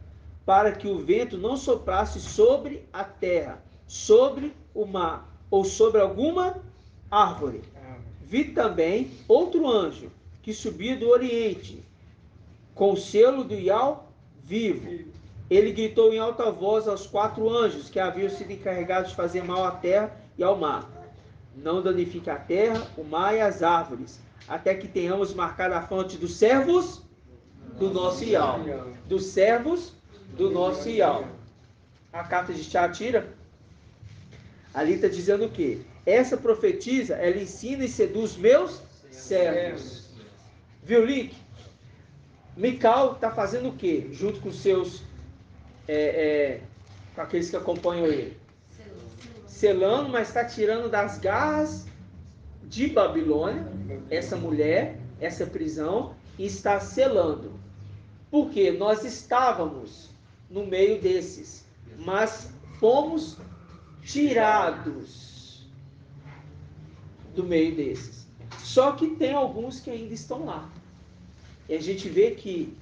para que o vento não soprasse sobre a terra, sobre o mar, ou sobre alguma árvore. Vi também outro anjo, que subia do oriente, com o selo do Iau vivo. Ele gritou em alta voz aos 4 anjos que haviam sido encarregados de fazer mal à terra e ao mar: não danifique a terra, o mar e as árvores, até que tenhamos marcado a fonte dos servos do nosso Iau. Dos servos do nosso Iau. A carta de Tiatira, ali está dizendo o quê? Essa profetisa, ela ensina e seduz meus servos. Viu o link? Mical está fazendo o quê? Junto com seus, com aqueles que acompanham ele. Selando, mas está tirando das garras de Babilônia, essa mulher, essa prisão, e está selando. Porque nós estávamos no meio desses, mas fomos tirados do meio desses. Só que tem alguns que ainda estão lá. E a gente vê que,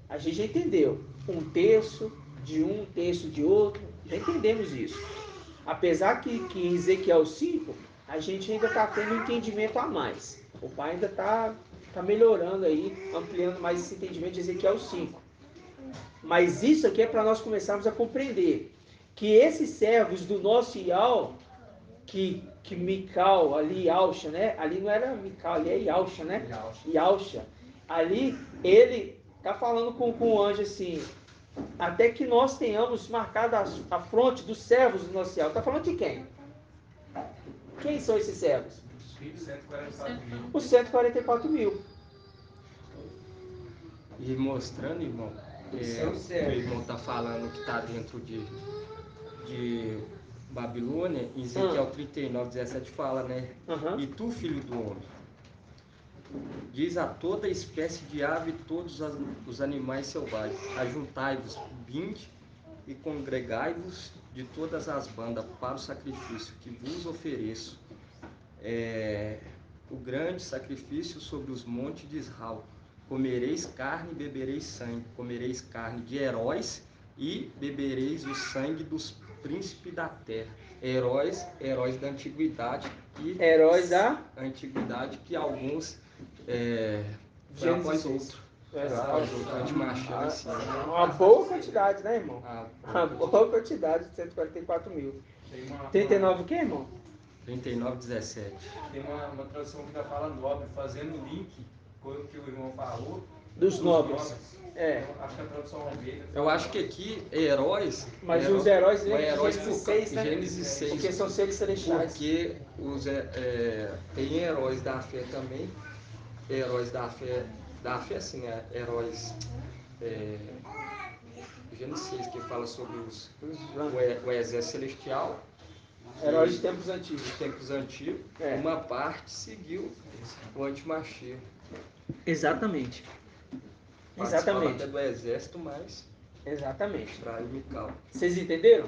a gente já entendeu, 1/3 de um, 1/3 de outro, já entendemos isso. Apesar que em Ezequiel 5, a gente ainda está tendo um entendimento a mais. O pai ainda está melhorando aí, ampliando mais esse entendimento de Ezequiel 5. Mas isso aqui é para nós começarmos a compreender que esses servos do nosso Iau, que Mical, ali, Yausha, né? Ali não era Mical, ali é Yausha, né? Yausha. Ali, ele está falando com o anjo assim: até que nós tenhamos marcado a fronte dos servos do nosso Iau. Está falando de quem? Quem são esses servos? Os 144 mil. E mostrando, irmão, o irmão está falando que está dentro de Babilônia, em Ezequiel 39, 17 fala, né? E tu, filho do homem, diz a toda espécie de ave e todos os animais selvagens: ajuntai-vos, vinde e congregai-vos de todas as bandas para o sacrifício que vos ofereço. O grande sacrifício sobre os montes de Israel. Comereis carne e bebereis sangue. Comereis carne de heróis e bebereis o sangue dos príncipes da terra. Heróis da antiguidade. Heróis da antiguidade que alguns foi após outro. Antimachia em si. Uma boa quantidade, né, irmão? Uma boa quantidade de 144 mil. 39 o quê, irmão? 39, 17. Tem uma tradução que ainda fala nobre, fazendo link com o que o irmão falou. Dos nobres. Acho que a tradução Almeida. Eu acho que aqui, heróis... Mas os heróis lembram de Gênesis 6, né? Gênesis 6. Porque são seres celestiais. Porque tem heróis da fé também. Heróis da fé assim, né? Heróis... Gênesis 6, que fala sobre o exército celestial. Heróis de tempos antigos. Uma parte seguiu o antimachia. Exatamente. Até do exército, mas... Exatamente. Traiu Mical. Vocês entenderam?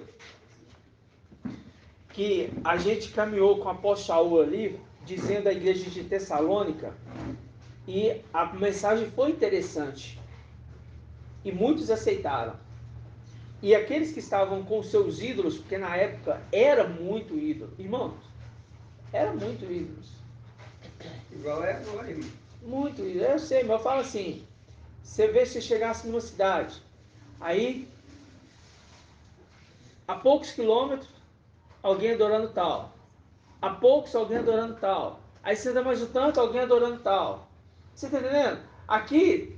Que a gente caminhou com o apóstolo Saul ali, dizendo à igreja de Tessalônica, e a mensagem foi interessante. E muitos aceitaram. E aqueles que estavam com seus ídolos, porque na época era muito ídolo. Irmãos, era muito ídolos. Igual é agora, irmão. Muito ídolo. Eu sei, mas eu falo assim, você vê se você chegasse numa cidade, aí, a poucos quilômetros, alguém adorando tal. A poucos, alguém adorando tal. Aí você anda mais um tanto, alguém adorando tal. Você está entendendo? Aqui,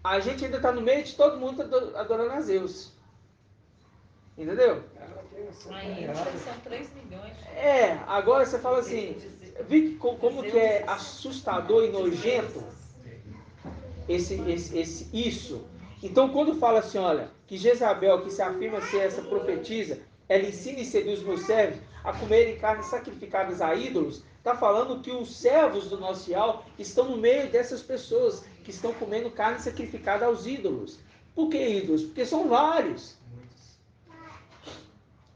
a gente ainda está no meio de todo mundo adorando a Zeus. Entendeu? Aí são 3 milhões. Agora você fala assim, vi como que é assustador e nojento isso. Então quando fala assim, olha, que Jezabel, que se afirma ser essa profetisa, ela ensina e seduz meus servos a comerem carnes sacrificadas a ídolos, está falando que os servos do nosso Iau estão no meio dessas pessoas que estão comendo carne sacrificada aos ídolos. Por que ídolos? Porque são vários.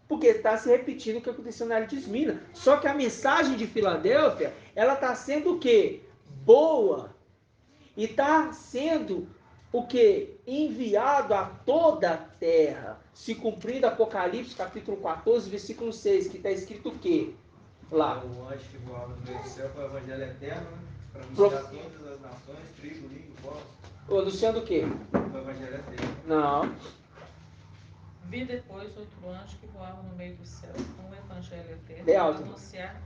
Porque está se repetindo o que aconteceu na era de Esmirna. Só que a mensagem de Filadélfia, ela está sendo o quê? Boa. E está sendo o quê? Enviado a toda a terra. Se cumprindo Apocalipse, capítulo 14, versículo 6, que está escrito o quê? Lá. O anjo que voava no meio do céu para o evangelho eterno, né? Para anunciar todas as nações, tribo, língua, voz. Ô, Luciano, o quê? O evangelho eterno. Não. Vi depois outro anjo que voava no meio do céu com o evangelho eterno Dê para alto. anunciar.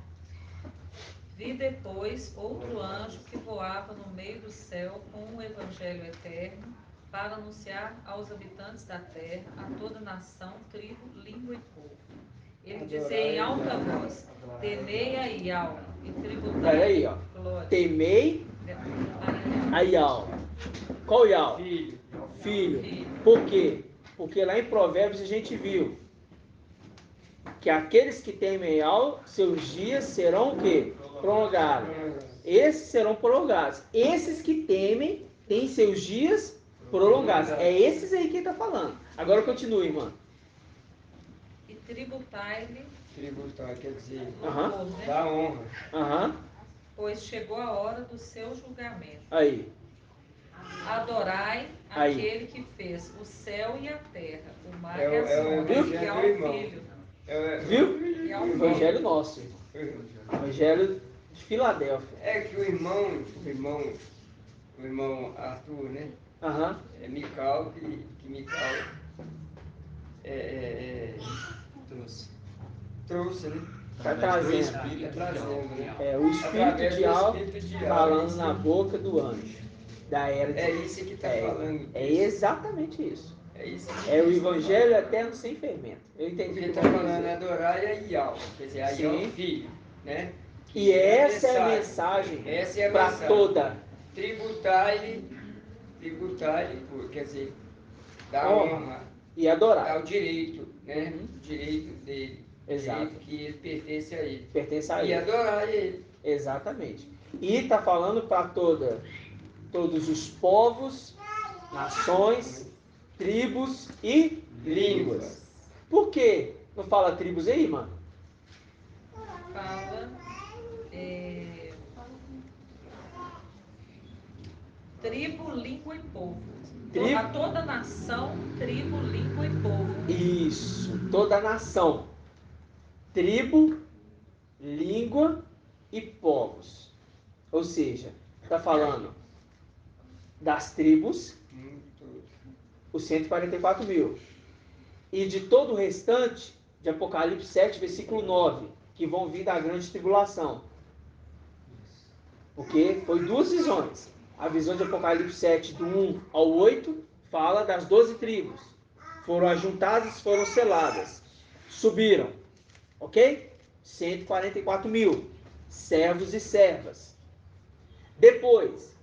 Vi depois outro anjo que voava no meio do céu com o evangelho eterno para anunciar aos habitantes da terra, a toda nação, tribo, língua e povo. Ele dizia em alta voz: temei a Iau e tributai. Peraí, ó. Glória. Temei a Iau. Qual Iau? Filho. Por quê? Porque lá em Provérbios a gente viu que aqueles que temem Iau, seus dias serão o quê? Prolongados. Esses serão prolongados. Esses que temem, têm seus dias prolongados. É esses aí que ele está falando. Agora continue, irmã. E tributai-lhe Tributar, quer dizer, no Aham. povo, né? dá honra. Aham. Pois chegou a hora do seu julgamento. Aí. Adorai Aí. aquele que fez o céu e a terra, o mar É e o- as é o ondas, evangelho e ao do irmão. filho. Viu? E ao O filho. evangelho nosso, irmão. O evangelho de Filadélfia. É que o irmão Arthur, né? Aham. É Mical, que Mical trouxe, né? Está Através do trazendo. Espírito Tá trazendo, né? É o espírito Através de do algo espírito de falando algo. na boca do anjo. Da era de... É isso que está falando. É exatamente isso. É isso que É o evangelho eterno sem fermento. Eu entendi Porque o que está você quer falando dizer. adorar a Iau, quer dizer, a Iau Sim. filho, né? E essa é a mensagem Essa é a para mensagem. toda. Tributar-lhe, quer dizer, dar honra, E dar adorar. o direito, né? Uhum. O direito dele. Exato. O direito que ele pertence a ele. Pertence a E ele. adorar ele. Exatamente. E está falando para todos os povos, nações, tribos e línguas. Por quê? Não fala tribos aí, irmã? Fala tribo, língua e povo. Tribo. A toda nação, tribo, língua e povo. Isso, toda nação. Tribo, língua e povos. Ou seja, está falando das tribos, os 144 mil. E de todo o restante, de Apocalipse 7, versículo 9, que vão vir da grande tribulação. Porque foi duas visões. A visão de Apocalipse 7, do 1 ao 8, fala das 12 tribos. Foram ajuntadas, foram seladas. Subiram. Ok? 144 mil. Servos e servas. Depois,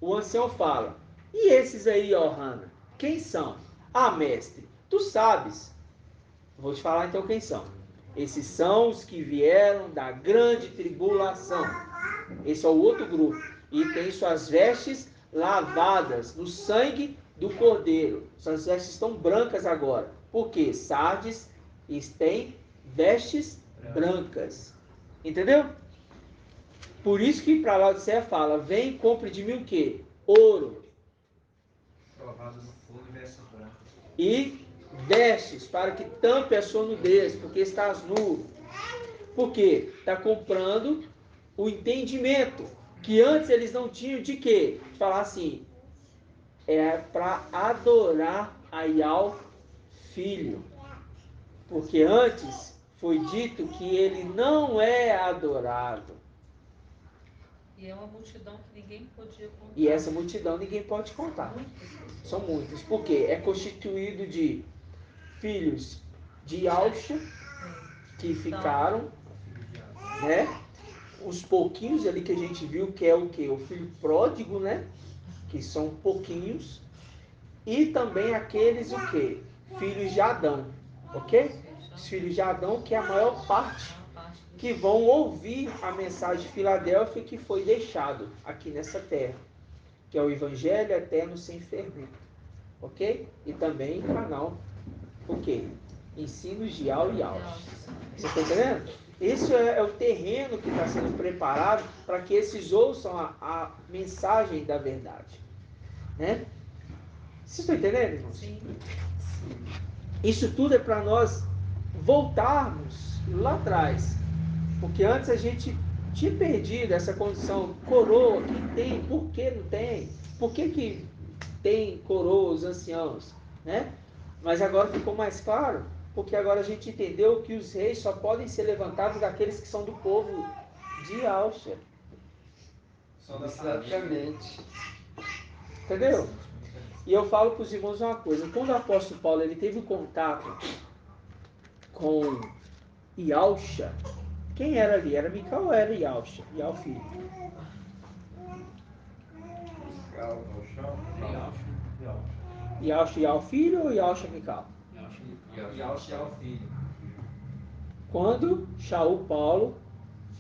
o ancião fala: e esses aí, ó Hannah, quem são? Ah, mestre, tu sabes. Vou te falar então quem são. Esses são os que vieram da grande tribulação. Esse é o outro grupo. E tem suas vestes lavadas no sangue do Cordeiro. Suas vestes estão brancas agora. Por quê? Sardes tem vestes brancas. Entendeu? Por isso que para Laodiceia fala: vem e compre de mim o quê? Ouro. Provado no fogo e vestes brancas. E vestes para que tampe a sua nudez, porque estás nu. Por quê? Está comprando o entendimento que antes eles não tinham de quê? De falar assim, é para adorar a Iau filho. Porque antes foi dito que ele não é adorado. E é uma multidão que ninguém podia contar. E essa multidão ninguém pode contar. São muitos. Por quê? É constituído de filhos de Alcha, que ficaram, né? Os pouquinhos ali que a gente viu, que é o quê? O filho pródigo, né? Que são pouquinhos. E também aqueles, o quê? Filhos de Adão, ok? Os filhos de Adão, que é a maior parte, que vão ouvir a mensagem de Filadélfia que foi deixado aqui nessa terra. que é o Evangelho Eterno Sem Fermento, ok? E também canal, o quê? Ensinos de Al e Alch. Você está entendendo? Esse é o terreno que está sendo preparado para que esses ouçam a mensagem da verdade, né? Vocês estão entendendo, irmãos? Sim. Isso tudo é para nós voltarmos lá atrás, porque antes a gente tinha perdido essa condição. Coroa, quem tem? Por que não tem? Por que tem coroa os anciãos, né? Mas agora ficou mais claro, porque agora a gente entendeu que os reis só podem ser levantados daqueles que são do povo de Alcha. Exatamente. Entendeu? E eu falo para os irmãos uma coisa: quando o apóstolo Paulo ele teve um contato com Ialcha, quem era ali? Era Mical ou era Ialcha? Ial filho. Legal. Ialcha Ial filho ou Ialcha Mical? Yaush é o filho. Quando Shaul Paulo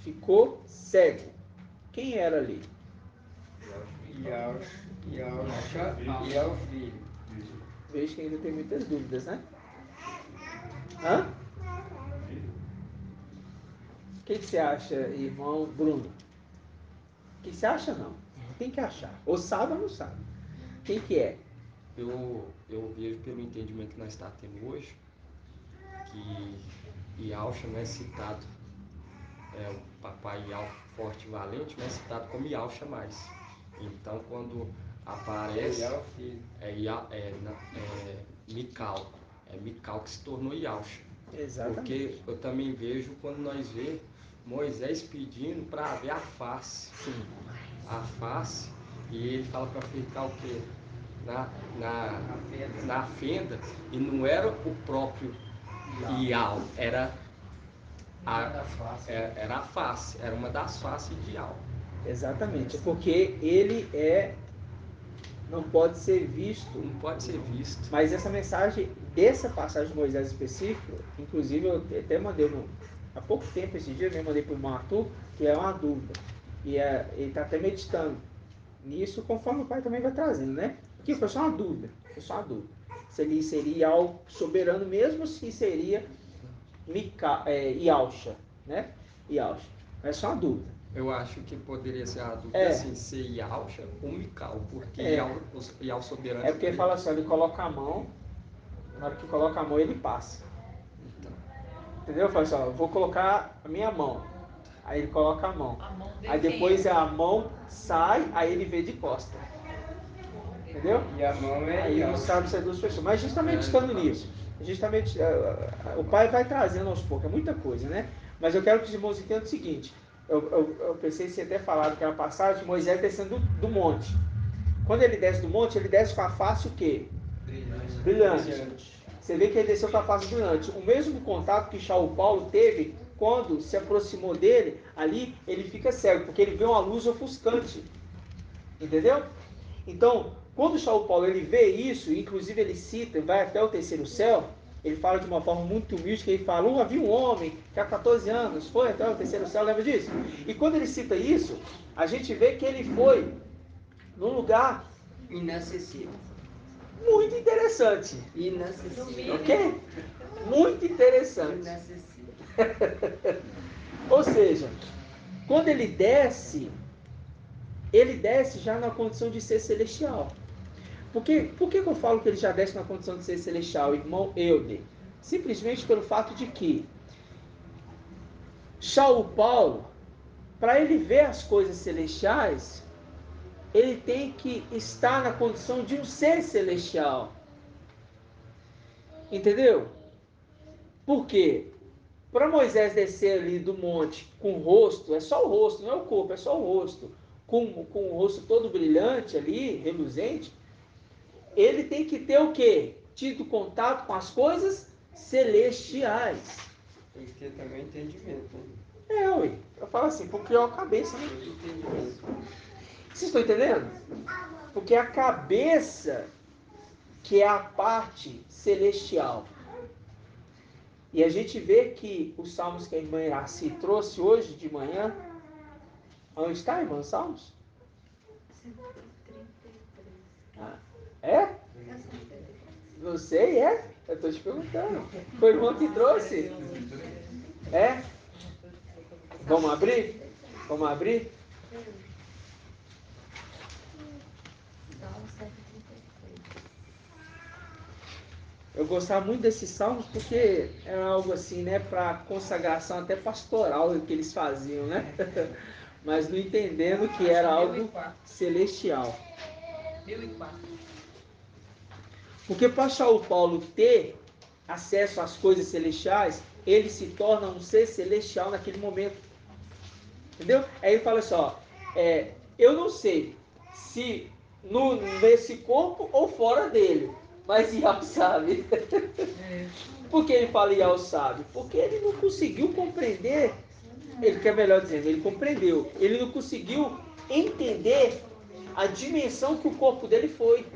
ficou cego, quem era ali? Yalcha e é o filho. Vejo que ainda tem muitas dúvidas, né? Hã? O que você acha, irmão Bruno? O que você acha, não? Tem que achar. Ou sabe ou não sabe. Quem que é? Eu vejo pelo entendimento que nós estamos tendo hoje, que Ialcha não é citado, o papai Ial forte e valente não é citado como Ialcha mais. Então quando aparece É o filho. Mical, é Mical que se tornou Ialcha. Exatamente. Porque eu também vejo quando nós vemos Moisés pedindo para ver a face. Sim. A face, e ele fala para ficar o quê? Na fenda, e não era o próprio Ial, era a face, era uma das faces de Ial. Exatamente. Porque ele não pode ser visto. Não pode ser visto. Mas essa mensagem, dessa passagem de Moisés específico, inclusive eu até mandei há pouco tempo, esse dia, eu mandei para o irmão Arthur, que é uma dúvida. E ele está até meditando nisso, conforme o pai também vai trazendo, né? Porque foi só uma dúvida. Foi só uma dúvida. Se ele seria algo soberano mesmo, se seria Ialcha, né? Ialcha. É só uma dúvida. Eu acho que poderia ser a dúvida assim, ser Ialcha ou Mical, porque Ial soberano. É porque ele fala assim, ele coloca a mão, na hora que coloca a mão ele passa. Então, Entendeu? Fala assim, ó, eu vou colocar a minha mão. Aí ele coloca a mão. A mão dele Aí depois a mão sai, aí ele vê de costa. Entendeu? E a mão é Aí não Yalcha. sabe se é duas pessoas. Mas a gente está meditando nisso. A gente tá o pai vai trazendo aos poucos, é muita coisa, né? Mas eu quero que os irmãos entendam o seguinte. Eu pensei em ser até falado aquela passagem, Moisés descendo do monte. Quando ele desce do monte, ele desce com a face o quê? Brilhante. Você vê que ele desceu com a face brilhante. O mesmo contato que Shaul Paulo teve, quando se aproximou dele, ali ele fica cego, porque ele vê uma luz ofuscante. Entendeu? Então, quando Shaul Paulo ele vê isso, inclusive ele cita, vai até o terceiro céu, ele fala de uma forma muito humilde, que ele fala, havia um homem que há 14 anos foi até o terceiro céu, lembra disso? E quando ele cita isso, a gente vê que ele foi num lugar Inacessível. muito interessante. Inacessível. Ok? Muito interessante. Inacessível. Ou seja, quando ele desce já na condição de ser celestial. Por que eu falo que ele já desce na condição de ser celestial, irmão Eude? Simplesmente pelo fato de que Shaul Paulo, para ele ver as coisas celestiais, ele tem que estar na condição de um ser celestial. Entendeu? Por quê? Para Moisés descer ali do monte com o rosto, é só o rosto, não é o corpo, é só o rosto, com o rosto todo brilhante ali, reluzente, ele tem que ter o quê? Tido contato com as coisas celestiais. Tem que ter também entendimento, né? Ué. Eu falo assim, porque é a cabeça, né? Todo entendimento. Vocês estão entendendo? Porque a cabeça que é a parte celestial. E a gente vê que os salmos que a irmã Iraci trouxe hoje de manhã, onde está, irmã, os salmos? É? Não sei, é? Eu estou te perguntando. Foi o irmão que trouxe? É? Vamos abrir? Vamos abrir? Eu gostava muito desses salmos porque era algo assim, né, para consagração até pastoral que eles faziam, né? Mas não entendendo que era algo celestial. 1004. Porque para Saulo Paulo ter acesso às coisas celestiais, ele se torna um ser celestial naquele momento. Entendeu? Aí ele fala só, eu não sei se nesse corpo ou fora dele, mas Ial sabe. Por que ele fala Ial sabe? Porque ele não conseguiu compreender, ele quer melhor dizendo, ele compreendeu, ele não conseguiu entender a dimensão que o corpo dele foi,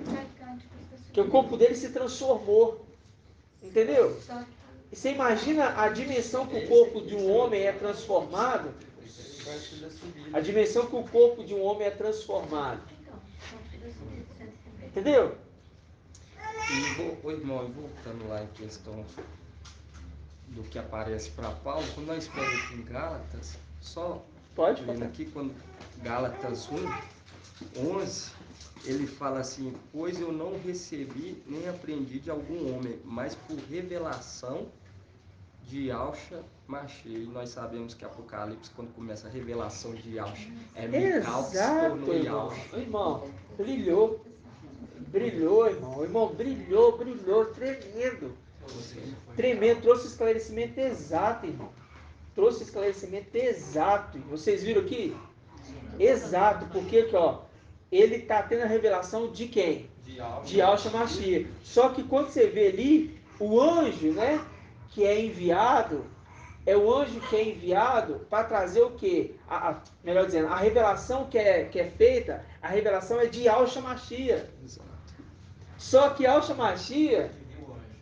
que o corpo dele se transformou, entendeu? E você imagina a dimensão que o corpo de um homem é transformado, a dimensão que o corpo de um homem é transformado, entendeu? E, irmão, voltando lá em questão do que aparece para Paulo, quando nós pegamos aqui em Gálatas, só Pode lendo aqui, quando Gálatas 1:11, ele fala assim, pois eu não recebi nem aprendi de algum homem, mas por revelação de Yahshua Mashiach. E nós sabemos que Apocalipse, quando começa a revelação de Yahshua, é Mical que se tornou Yahshua. Irmão, brilhou, irmão. O irmão brilhou, tremendo. Tremendo, trouxe esclarecimento exato, irmão. Trouxe esclarecimento exato. Vocês viram aqui? Exato, porque aqui, ó, ele está tendo a revelação de quem? De Yahshua Mashiach. Só que quando você vê ali, o anjo, né, que é enviado, é o anjo que é enviado para trazer o quê? Melhor dizendo, a revelação que é feita, a revelação é de Yahshua Mashiach. Só que Yahshua Mashiach,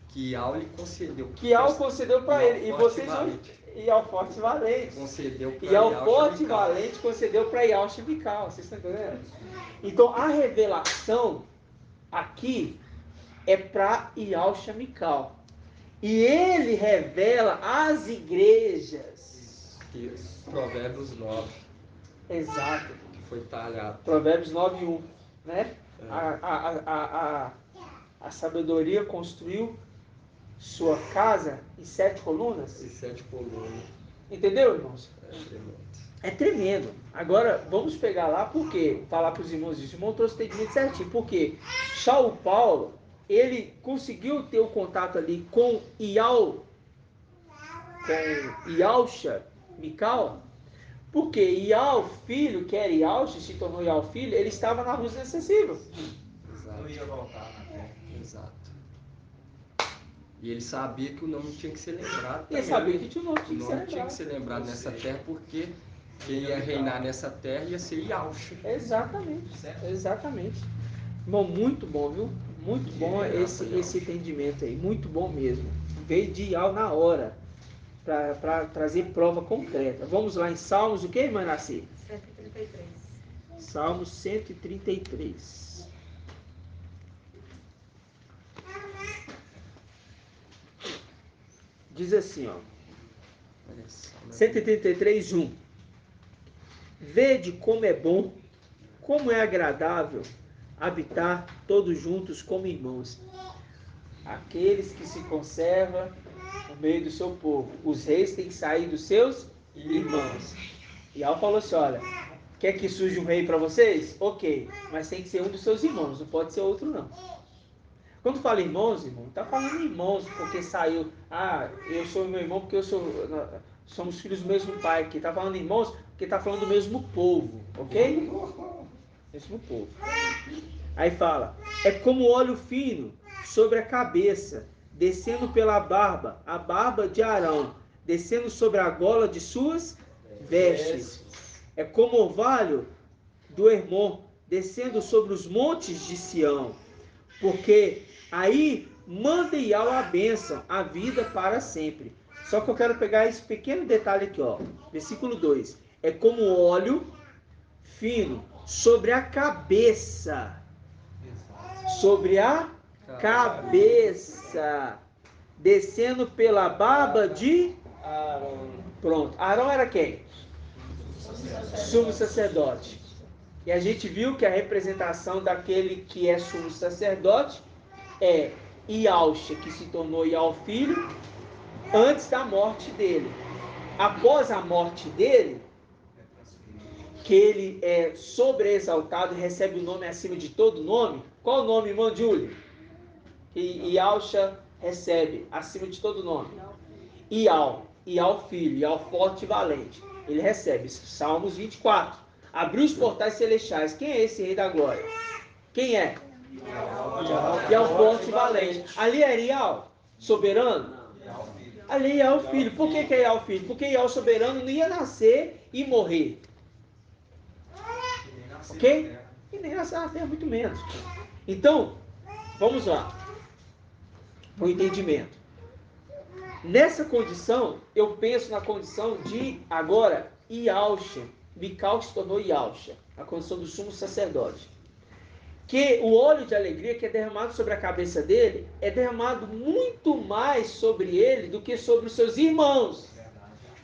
que Yahweh lhe concedeu. Que Yahweh concedeu para ele. E vocês vão. E ao forte e valente. Concedeu para e ao forte e valente concedeu para Yahshua Mical. Vocês estão entendendo? Então a revelação aqui é para Yahshua Mical. E ele revela às igrejas. Isso. Provérbios 9. Exato. Que foi talhado. Provérbios 9:1. Né? A sabedoria construiu sua casa em 7 colunas? Em 7 colunas. Entendeu, irmãos? É tremendo. É tremendo. Agora, vamos pegar lá, por quê? Falar para os irmãos isso. O irmão trouxe o entendimento certinho. Por quê? Saulo Paulo, ele conseguiu ter o contato ali com Yahshua Mical, porque Ial, filho, que era Yahshua, se tornou Ial, filho, ele estava na luz inacessível. Não ia voltar. Exato. E ele sabia que o nome tinha que ser lembrado. Ele sabia que o nome tinha que ser lembrado nessa terra, porque quem ia reinar nessa terra ia ser Yahshua. Exatamente. Bom, muito bom, viu? Muito bom esse entendimento aí. Muito bom mesmo. Veio de Ial na hora, para trazer prova concreta. Vamos lá em Salmos, o que, irmã Nasci? 133. Salmos 133. Diz assim, ó. 133:1. Vede como é bom, como é agradável habitar todos juntos como irmãos. Aqueles que se conservam no meio do seu povo. Os reis têm que sair dos seus irmãos. E Al falou assim, olha, quer que surja um rei para vocês? Ok, mas tem que ser um dos seus irmãos, não pode ser outro não. Quando fala irmãos, irmão, está falando irmãos, porque saiu, eu sou meu irmão porque somos filhos do mesmo pai aqui. Está falando irmãos porque está falando do mesmo povo, ok? Mesmo povo. Aí fala, é como óleo fino sobre a cabeça, descendo pela barba, a barba de Arão, descendo sobre a gola de suas vestes. É como orvalho do Hermon, descendo sobre os montes de Sião. Porque aí manda Ial a bênção, a vida para sempre. Só que eu quero pegar esse pequeno detalhe aqui, ó. Versículo 2. É como óleo fino sobre a cabeça. sobre a cabeça, descendo pela barba de Arão. Pronto. Arão era quem? Sumo sacerdote. E a gente viu que a representação daquele que é sumo sacerdote é Ialcha, que se tornou Ial filho, antes da morte dele. Após a morte dele, que ele é sobreexaltado e recebe o nome acima de todo nome. Qual o nome, irmão Júlio? Que Ialcha recebe acima de todo nome? Ial filho, Ial forte e valente. Ele recebe, Salmos 24. Abriu os portais celestiais. Quem é esse rei da glória? Quem é? Ial forte e valente. Ali era Ial, soberano? Ali é Ial filho. Por que é Ial filho? Porque Ial soberano não ia nascer e morrer. Ok? E nem nascer na terra, muito menos. Então, vamos lá. Para o entendimento. Nessa condição, eu penso na condição de, agora, Ialcha. Mical se tornou Ialcha. A condição do sumo sacerdote. Que o óleo de alegria que é derramado sobre a cabeça dele, é derramado muito mais sobre ele do que sobre os seus irmãos.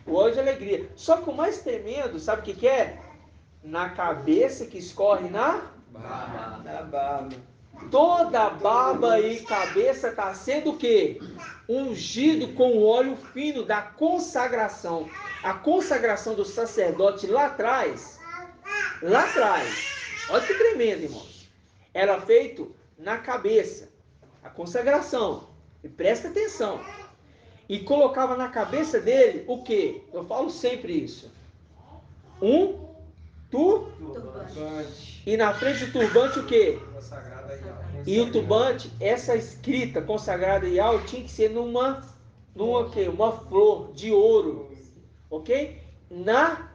O óleo de alegria. Só que o mais tremendo, sabe o que é? Na cabeça que escorre na barba. Toda a barba e cabeça está sendo o quê? Ungido com o óleo fino da consagração. A consagração do sacerdote lá atrás, olha que tremendo, irmãos. Era feito na cabeça, a consagração. E presta atenção. E colocava na cabeça dele o quê? Eu falo sempre isso. Turbante. E na frente do turbante o quê? E o turbante, essa escrita consagrada Ial tinha que ser numa flor de ouro, ok? Na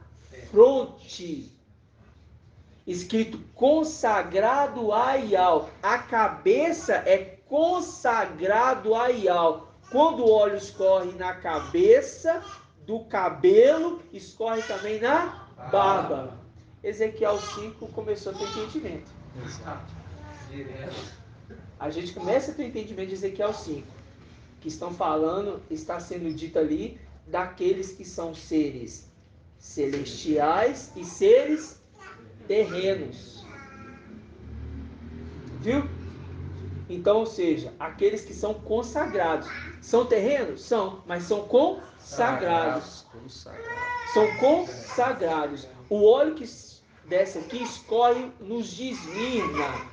fronte, escrito consagrado a Ial. A cabeça é consagrado a Ial. Quando o óleo escorre na cabeça, do cabelo, escorre também na barba. Ezequiel 5 começou a ter entendimento. A gente começa a ter entendimento de Ezequiel 5, que estão falando, está sendo dito ali, daqueles que são seres celestiais e seres terrenos. Viu? Então, ou seja, aqueles que são consagrados. São terrenos? São, mas são consagrados. São consagrados. O óleo que desce aqui escorre nos desmina,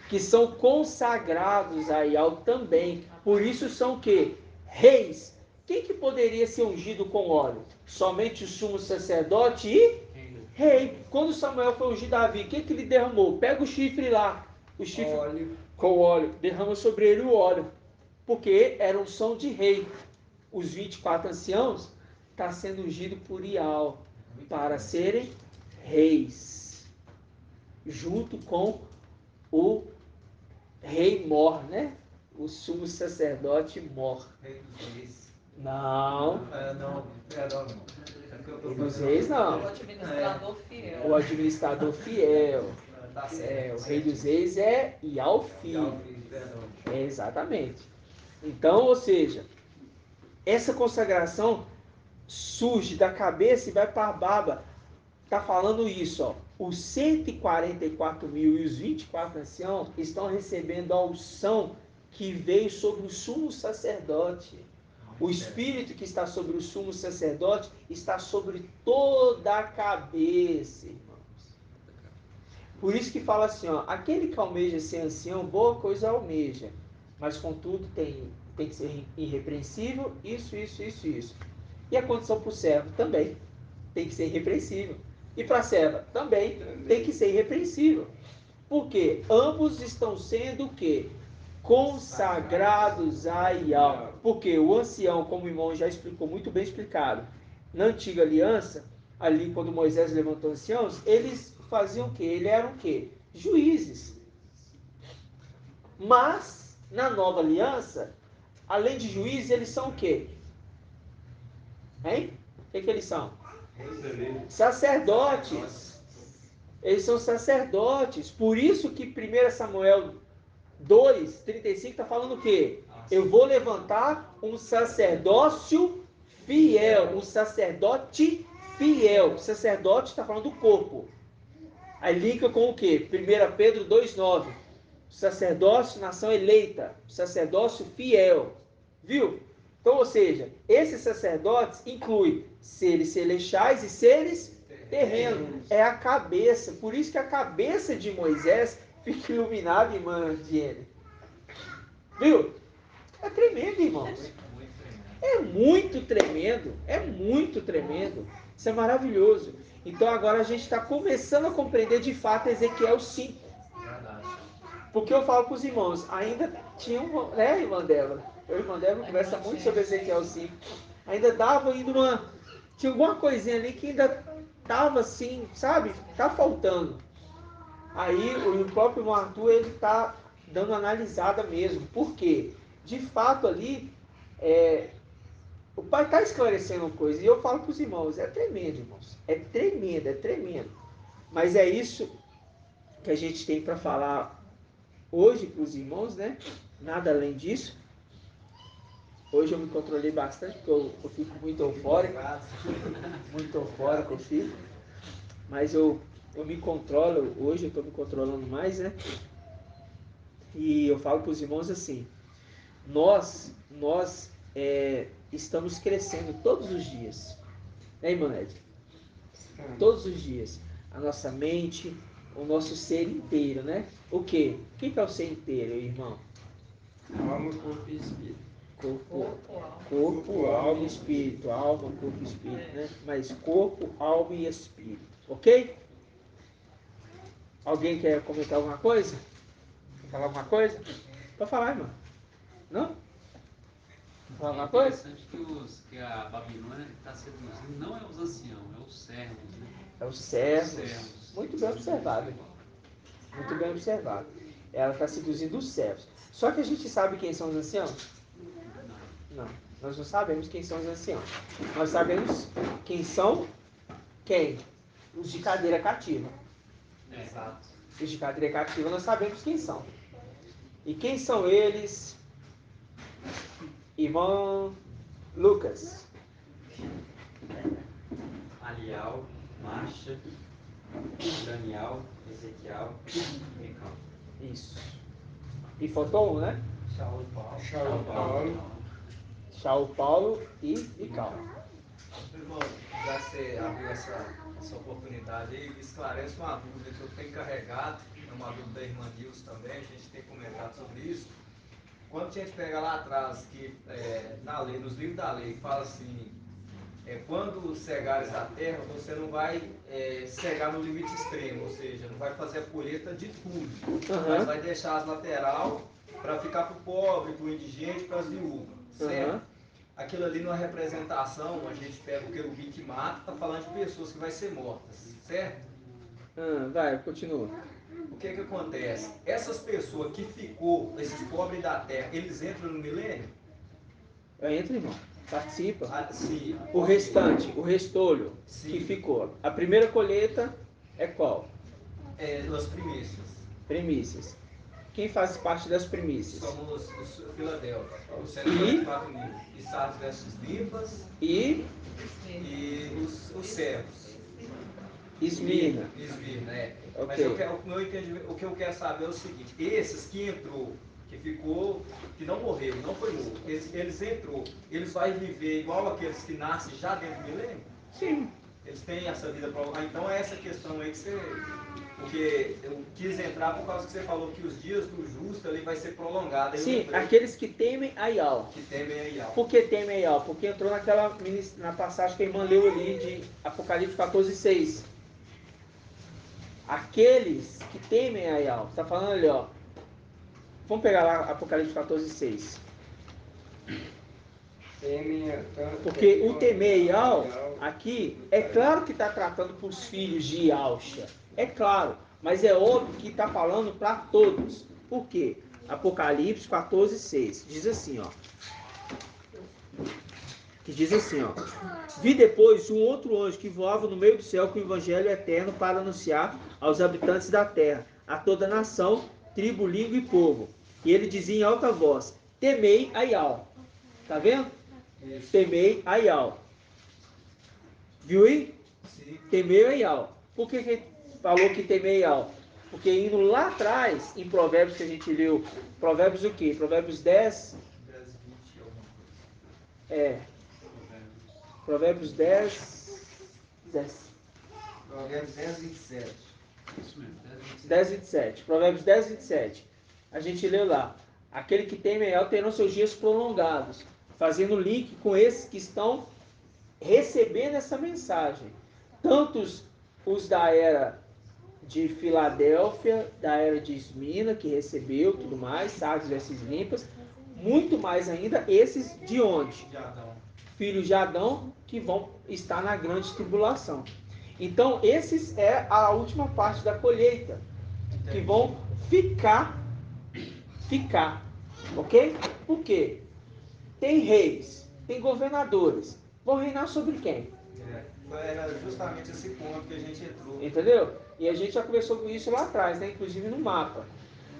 que são consagrados a Ial também. Por isso são o quê? Reis. Quem que poderia ser ungido com óleo? Somente o sumo sacerdote e rei. Quando Samuel foi ungir Davi, o que que ele derramou? Pega o chifre lá. O chifre com óleo. Derrama sobre ele o óleo. Porque era unção de rei. Os 24 anciãos estão sendo ungidos por Ial para serem reis. Junto com o rei Mor, né? O sumo sacerdote Mor. Rei dos reis. Não. Não. Rei dos reis, não. O administrador fiel. O administrador fiel. Tá certo. O rei dos reis é Ial filho. Exatamente. Então, ou seja, essa consagração surge da cabeça e vai para a barba. Está falando isso, ó. Os 144 mil e os 24 anciãos estão recebendo a unção que veio sobre o sumo sacerdote. O espírito que está sobre o sumo sacerdote está sobre toda a cabeça, irmãos. Por isso que fala assim, ó, aquele que almeja ser ancião, boa coisa almeja, mas contudo tem que ser irrepreensível, isso. E a condição para o servo também tem que ser irrepreensível. E para a serva também tem que ser irrepreensível. Porque ambos estão sendo o quê? Consagrados a Ial. Porque o ancião, como o irmão já explicou, muito bem explicado, na antiga aliança, ali quando Moisés levantou anciãos, eles faziam o quê? Eles eram o quê? Juízes. Mas, na nova aliança, além de juízes, eles são o quê? Hein? O que eles são? Sacerdotes. Eles são sacerdotes. Por isso que 1 Samuel 2:35 está falando o quê? Eu vou levantar um sacerdócio fiel, um sacerdote fiel. O sacerdote está falando do corpo. Aí linka com o quê? 1 Pedro 2:9. Sacerdócio, nação eleita, sacerdócio fiel. Viu? Então, ou seja, esses sacerdotes incluem seres celestiais e seres terrenos. É a cabeça. Por isso que a cabeça de Moisés fica iluminada, irmã Diene. Viu? É tremendo, irmãos. É muito tremendo. É muito tremendo. Isso é maravilhoso. Então agora a gente está começando a compreender de fato Ezequiel 5. Porque eu falo para os irmãos, ainda tinha uma, né, irmã Débora? Eu e irmã Débora conversa muito sobre Ezequiel 5. Ainda dava ainda uma. Tinha alguma coisinha ali que ainda estava assim, sabe? Tá faltando. Aí o próprio irmão Arthur, ele está dando uma analisada mesmo. Por quê? De fato ali, o pai está esclarecendo uma coisa. E eu falo para os irmãos, é tremendo, irmãos. É tremendo, é tremendo. Mas é isso que a gente tem para falar hoje para os irmãos, né? Nada além disso. Hoje eu me controlei bastante, porque eu fico muito eufórico. Muito eufórico eu fico. Mas eu me controlo, hoje eu estou me controlando mais, né? E eu falo para os irmãos assim, nós estamos crescendo todos os dias. Né, irmã Ed? Todos os dias. A nossa mente, o nosso ser inteiro, né? O quê? O que é o ser inteiro, irmão? Alma, corpo e espírito. Corpo, alma e espírito. Alma, corpo e espírito, né? Mas corpo, alma e espírito. Ok? Alguém quer comentar alguma coisa? Quer falar alguma coisa? Pode falar, irmão. Não? Quer falar alguma coisa? É interessante que a Babilônia está seduzindo não é os anciãos, é os servos, né? É os servos. Muito bem observado, irmão. Muito bem observado. Ela está seduzindo os servos. Só que a gente sabe quem são os anciãos? Não. Nós não sabemos quem são os anciãos. Nós sabemos quem são quem? Os de cadeira cativa. Exato. Os de cadeira cativa nós sabemos quem são. E quem são eles? Irmão Lucas. Alial, Marcha, Daniel, Ezequiel e Micão. Isso. E faltou um, né? Shaul Paulo. Shaul Paulo e Mical. Irmão, já que você abriu essa oportunidade aí, me esclarece uma dúvida que eu tenho carregado, é uma dúvida da irmã Nilce também, a gente tem comentado sobre isso. Quando a gente pega lá atrás, que na lei, nos livros da lei, fala assim, quando cegares a terra, você não vai cegar no limite extremo, ou seja, não vai fazer a colheita de tudo, mas vai deixar as lateral para ficar para o pobre, para o indigente, para as viúvas, certo? Aquilo ali numa representação, a gente pega o querubim que mata, está falando de pessoas que vão ser mortas, certo? Vai, continua. O que acontece? Essas pessoas que ficou, esses pobres da terra, eles entram no milênio? Entra, irmão. Participa. Sim. O restante, o restolho que ficou. A primeira colheita é qual? As primícias. Primícias. Quem faz parte das primícias? Somos os Filadélfia, os 144 mil. E Sardes vestes limpas. E os servos. Esmirna. Okay. Mas o que eu quero saber é o seguinte, esses que entrou, que ficou, que não morreu, não foi morto, eles entrou, eles vão viver igual aqueles que nascem já dentro do milênio? Sim. Eles têm essa vida prolongada. Então é essa questão aí que você... Porque eu quis entrar por causa que você falou que os dias do justo ali vai ser prolongado. Sim, aqueles que temem Aial. Que temem Aial. Por que temem Aial? Porque entrou na passagem que a irmã leu ali de Apocalipse 14:6. Aqueles que temem Aial. Está falando ali, ó. Vamos pegar lá Apocalipse 14:6. Porque o temer Aial, aqui, é claro que está tratando para os filhos de Ialcha. É claro. Mas é óbvio que está falando para todos. Por quê? Apocalipse 14:6. Diz assim, ó. Que diz assim, ó. Vi depois um outro anjo que voava no meio do céu com o evangelho eterno para anunciar aos habitantes da terra, a toda nação, tribo, língua e povo. E ele dizia em alta voz: temei Aial. Tá vendo? Temei Aial. Viu aí? Sim. Temei Aial. Por que ele falou que temei Aial? Porque indo lá atrás, em Provérbios que a gente leu, Provérbios o quê? Provérbios 10, 10, 20, alguma coisa. Provérbios 10, 10. Provérbios 10, 27. Isso mesmo, 10, 27. Provérbios 10, 27. A gente leu lá. Aquele que teme Aial terão seus dias prolongados. Fazendo link com esses que estão recebendo essa mensagem. Tantos os da era de Filadélfia, da era de Esmina, que recebeu tudo mais, Sardes, vestes limpas. Muito mais ainda esses de onde? De Adão. Filhos de Adão, que vão estar na grande tribulação. Então, esses é a última parte da colheita, que vão ficar, ok? Por quê? Tem reis, tem governadores, vão reinar sobre quem? Era justamente esse ponto que a gente entrou. Entendeu? E a gente já conversou com isso lá atrás, né? Inclusive no mapa.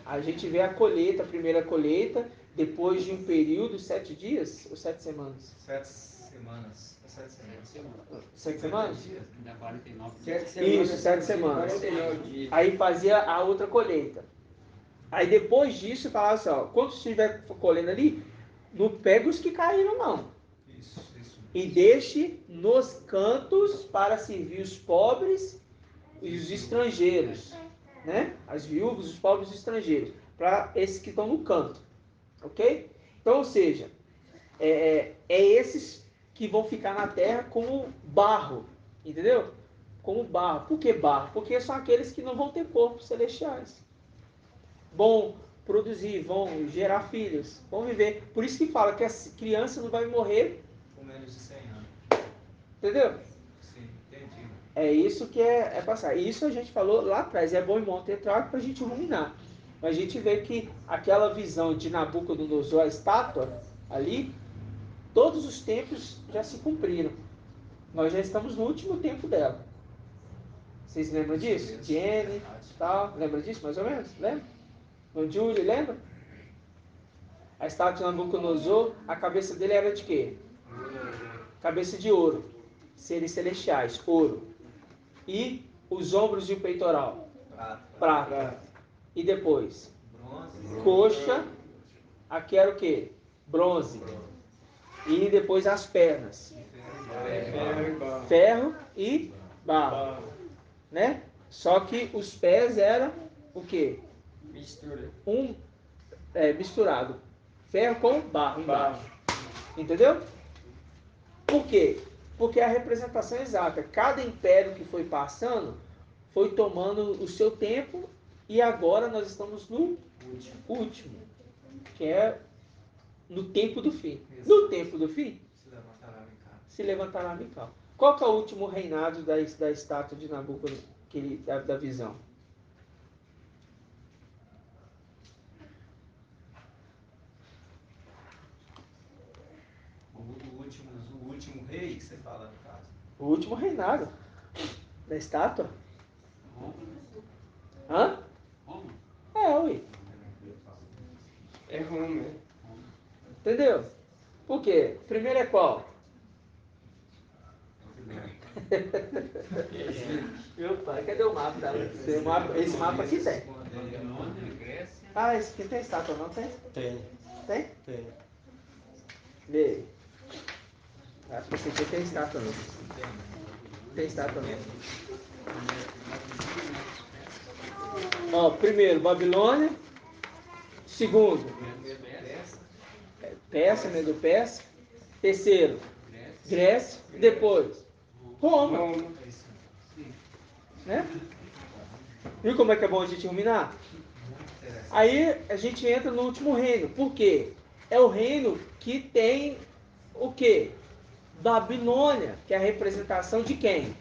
A gente vê a colheita, a primeira colheita, depois de um período, 7 dias ou 7 semanas? 7 semanas. 7 semanas. 7 semanas? Ainda 49 7 semanas. Isso, 7 semanas. 49 dias. Aí fazia a outra colheita. Aí depois disso, falava assim, ó, quando estiver colhendo ali, não pega os que caíram, não. Isso. E deixe nos cantos para servir os pobres e os estrangeiros, né? As viúvas, os pobres e os estrangeiros, para esses que estão no canto, ok? Então, ou seja, é esses que vão ficar na terra como barro, entendeu? Como barro. Por que barro? Porque são aqueles que não vão ter corpos celestiais. Vão produzir, vão gerar filhos, vão viver. Por isso que fala que a criança não vai morrer Com menos de 100 anos. entendeu? Sim, entendi. É isso que é passar. E isso a gente falou lá atrás. É bom, irmão, ter trago para a gente ruminar. Mas a gente vê que aquela visão de Nabucodonosor, a estátua ali, todos os tempos já se cumpriram. Nós já estamos no último tempo dela. Vocês lembram disso? Jenny, tal. Lembra disso, mais ou menos? Lembra? No Júlio, lembra? A estátua de Nabucodonosor, a cabeça dele era de quê? Cabeça de ouro. Seres celestiais, ouro. E os ombros e o peitoral? Prata. E depois? Bronze. Coxa. Aqui era o quê? Bronze. E depois as pernas? Ferro e barro. Né? Só que os pés eram o quê? Mistura. Misturado. Ferro com barro embaixo. Entendeu? Por quê? Porque é a representação exata. Cada império que foi passando foi tomando o seu tempo e agora nós estamos no último, que é no tempo do fim. No tempo do fim, se levantará Mical. Qual que é o último reinado da estátua de Nabucodonosor, da visão? O último rei que você fala, no caso. O último reinado da estátua? Hã? Ui. É Roma, é. Entendeu? Por quê? Primeiro é qual? Meu pai, cadê o mapa? Esse mapa aqui tem. Esse aqui tem estátua, não tem? Tem. Tem? Tem. Vê. Acho que esse aqui tem estátua não. Tem estátua não. Ó, primeiro, Babilônia. Segundo, Pérsia, Medo-Pérsia. Terceiro, Grécia. Depois, Roma. Né? Viu como é que é bom a gente ruminar? Aí a gente entra no último reino. Por quê? É o reino que tem o quê? Babilônia, que é a representação de quem?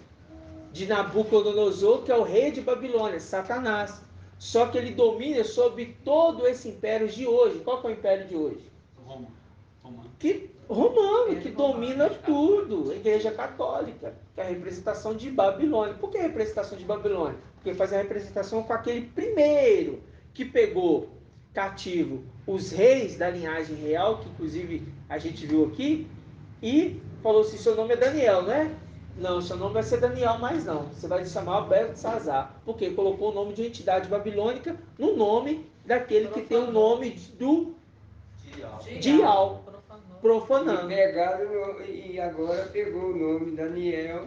De Nabucodonosor, que é o rei de Babilônia, Satanás. Só que ele domina sobre todo esse império de hoje. Qual que é o império de hoje? Romano, que domina tudo. A Igreja Católica, que é a representação de Babilônia. Por que a representação de Babilônia? Porque faz a representação com aquele primeiro que pegou cativo os reis da linhagem real, que inclusive a gente viu aqui, e falou assim, seu nome é Daniel, não é? Não, seu nome vai ser Daniel mais não. Você vai se chamar Beltesazar. Porque colocou o nome de uma entidade babilônica no nome daquele que tem o nome do Dial, profanando. E agora pegou o nome Daniel,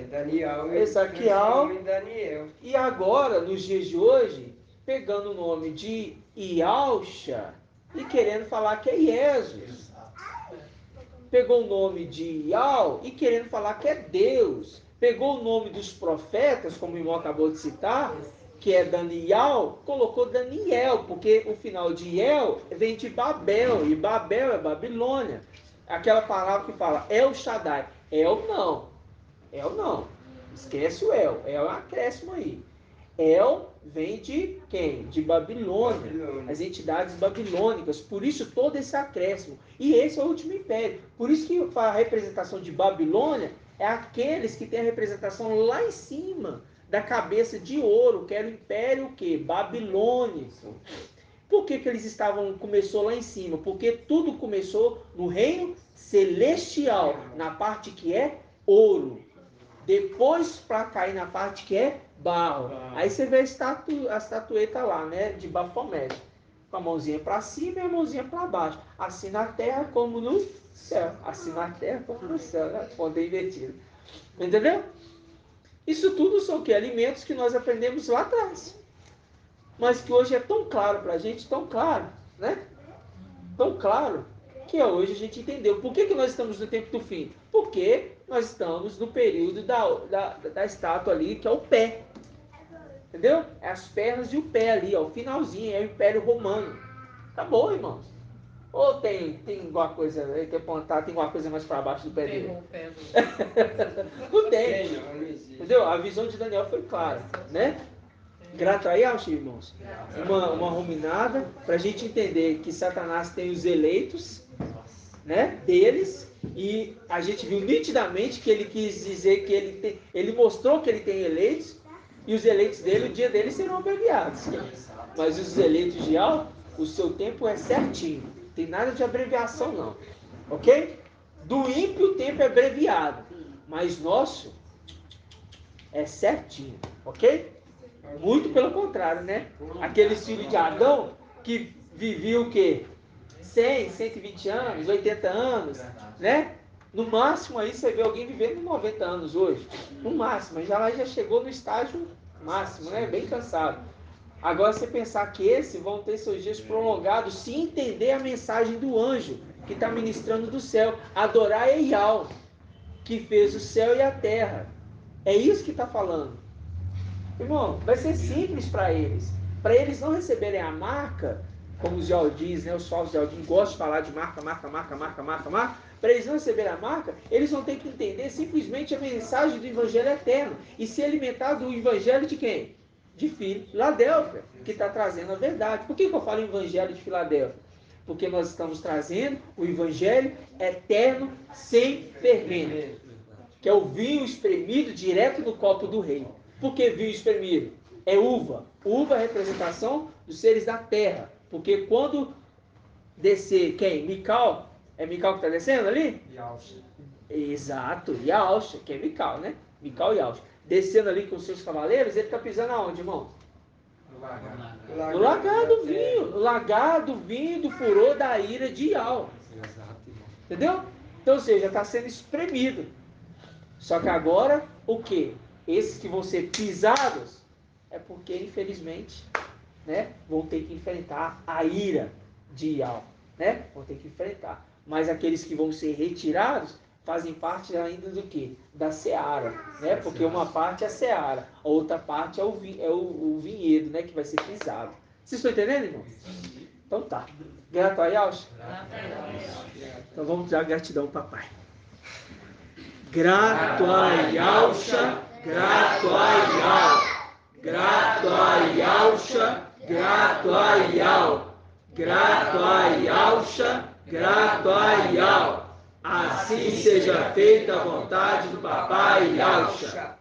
Daniel, Ezequiel, e Daniel. E agora, nos dias de hoje, pegando o nome de Ialcha e querendo falar que é Jesus. Pegou o nome de Ial e querendo falar que é Deus. Pegou o nome dos profetas, como o irmão acabou de citar, que é Daniel, colocou Daniel, porque o final de El vem de Babel, e Babel é Babilônia. Aquela palavra que fala El Shaddai. El não. Esquece o El. El é um acréscimo aí. El vem de quem? De Babilônia. As entidades babilônicas. Por isso todo esse acréscimo. E esse é o último império. Por isso que a representação de Babilônia é aqueles que têm a representação lá em cima da cabeça de ouro, que era o império o quê? Babilônico. Por que eles começou lá em cima? Porque tudo começou no reino celestial, na parte que é ouro. Depois para cair na parte que é barro. Aí você vê a estatueta lá, né? De Baphomet. Com a mãozinha para cima e a mãozinha para baixo. Assim na terra como no céu. Assim na terra como no céu, né? Ponto invertido. Entendeu? Isso tudo são o quê? Alimentos que nós aprendemos lá atrás. Mas que hoje é tão claro para a gente, tão claro, né? Tão claro, que hoje a gente entendeu. Por que nós estamos no tempo do fim? Porque nós estamos no período da estátua ali, que é o pé. Entendeu? É as pernas e o pé ali, ó, o finalzinho, é o Império Romano. Acabou, irmãos. Ou tem alguma coisa, ele quer apontar, tem alguma coisa mais para baixo do pé dele? Não tem. Entendeu? A visão de Daniel foi clara, né? Grato aí, irmãos. Uma ruminada para a gente entender que Satanás tem os eleitos, né, deles, e a gente viu nitidamente que ele quis dizer que ele mostrou que ele tem eleitos, e os eleitos dele, o dia deles serão abreviados. Mas os eleitos de alto, o seu tempo é certinho. Não tem nada de abreviação, não. Ok? Do ímpio o tempo é abreviado. Mas nosso é certinho. Ok? Muito pelo contrário, né? Aqueles filhos de Adão que viviam o quê? 100, 120 anos, 80 anos, né? No máximo aí você vê alguém vivendo 90 anos hoje. No máximo, já chegou no estágio máximo, né? Bem cansado. Agora você pensar que esses vão ter seus dias prolongados se entender a mensagem do anjo que está ministrando do céu. Adorar Eial, que fez o céu e a terra. É isso que está falando. Irmão, vai ser simples para eles. Para eles não receberem a marca, como os Jaldins, né? Os falsos Jaldins gostam de falar de marca. Para eles não receberem a marca, eles vão ter que entender simplesmente a mensagem do Evangelho eterno e se alimentar do Evangelho de quem? De Filadélfia, que está trazendo a verdade. Por que eu falo Evangelho de Filadélfia? Porque nós estamos trazendo o Evangelho eterno sem fermento, que é o vinho espremido direto do copo do rei. Por que vinho espremido? É uva. Uva é a representação dos seres da terra. Porque quando descer quem? Mical? É Mical que está descendo ali? Yalcha. Exato, Yalcha, que é Mical, né? Mical e Yalcha. Descendo ali com seus cavaleiros, ele está pisando aonde, irmão? No lagar do vinho. No lagar do vinho do furor da ira de Ial. Entendeu? Então, ou seja, está sendo espremido. Só que agora, o quê? Esses que vão ser pisados é porque, infelizmente, né, vão ter que enfrentar a ira de Ial, né? Vão ter que enfrentar. Mas aqueles que vão ser retirados fazem parte ainda do quê? Da seara, né? Porque uma parte é a seara, a outra parte é o vinhedo, né? Que vai ser pisado. Vocês estão entendendo, irmão? Então tá. Grato a Yalcha? Então vamos dar gratidão, papai. Grato a Yalcha, grato a Ial, grato a Yalcha, grato a Ial, grato a Yalcha, grato a Ial. Assim seja feita a vontade do papai Yalcha.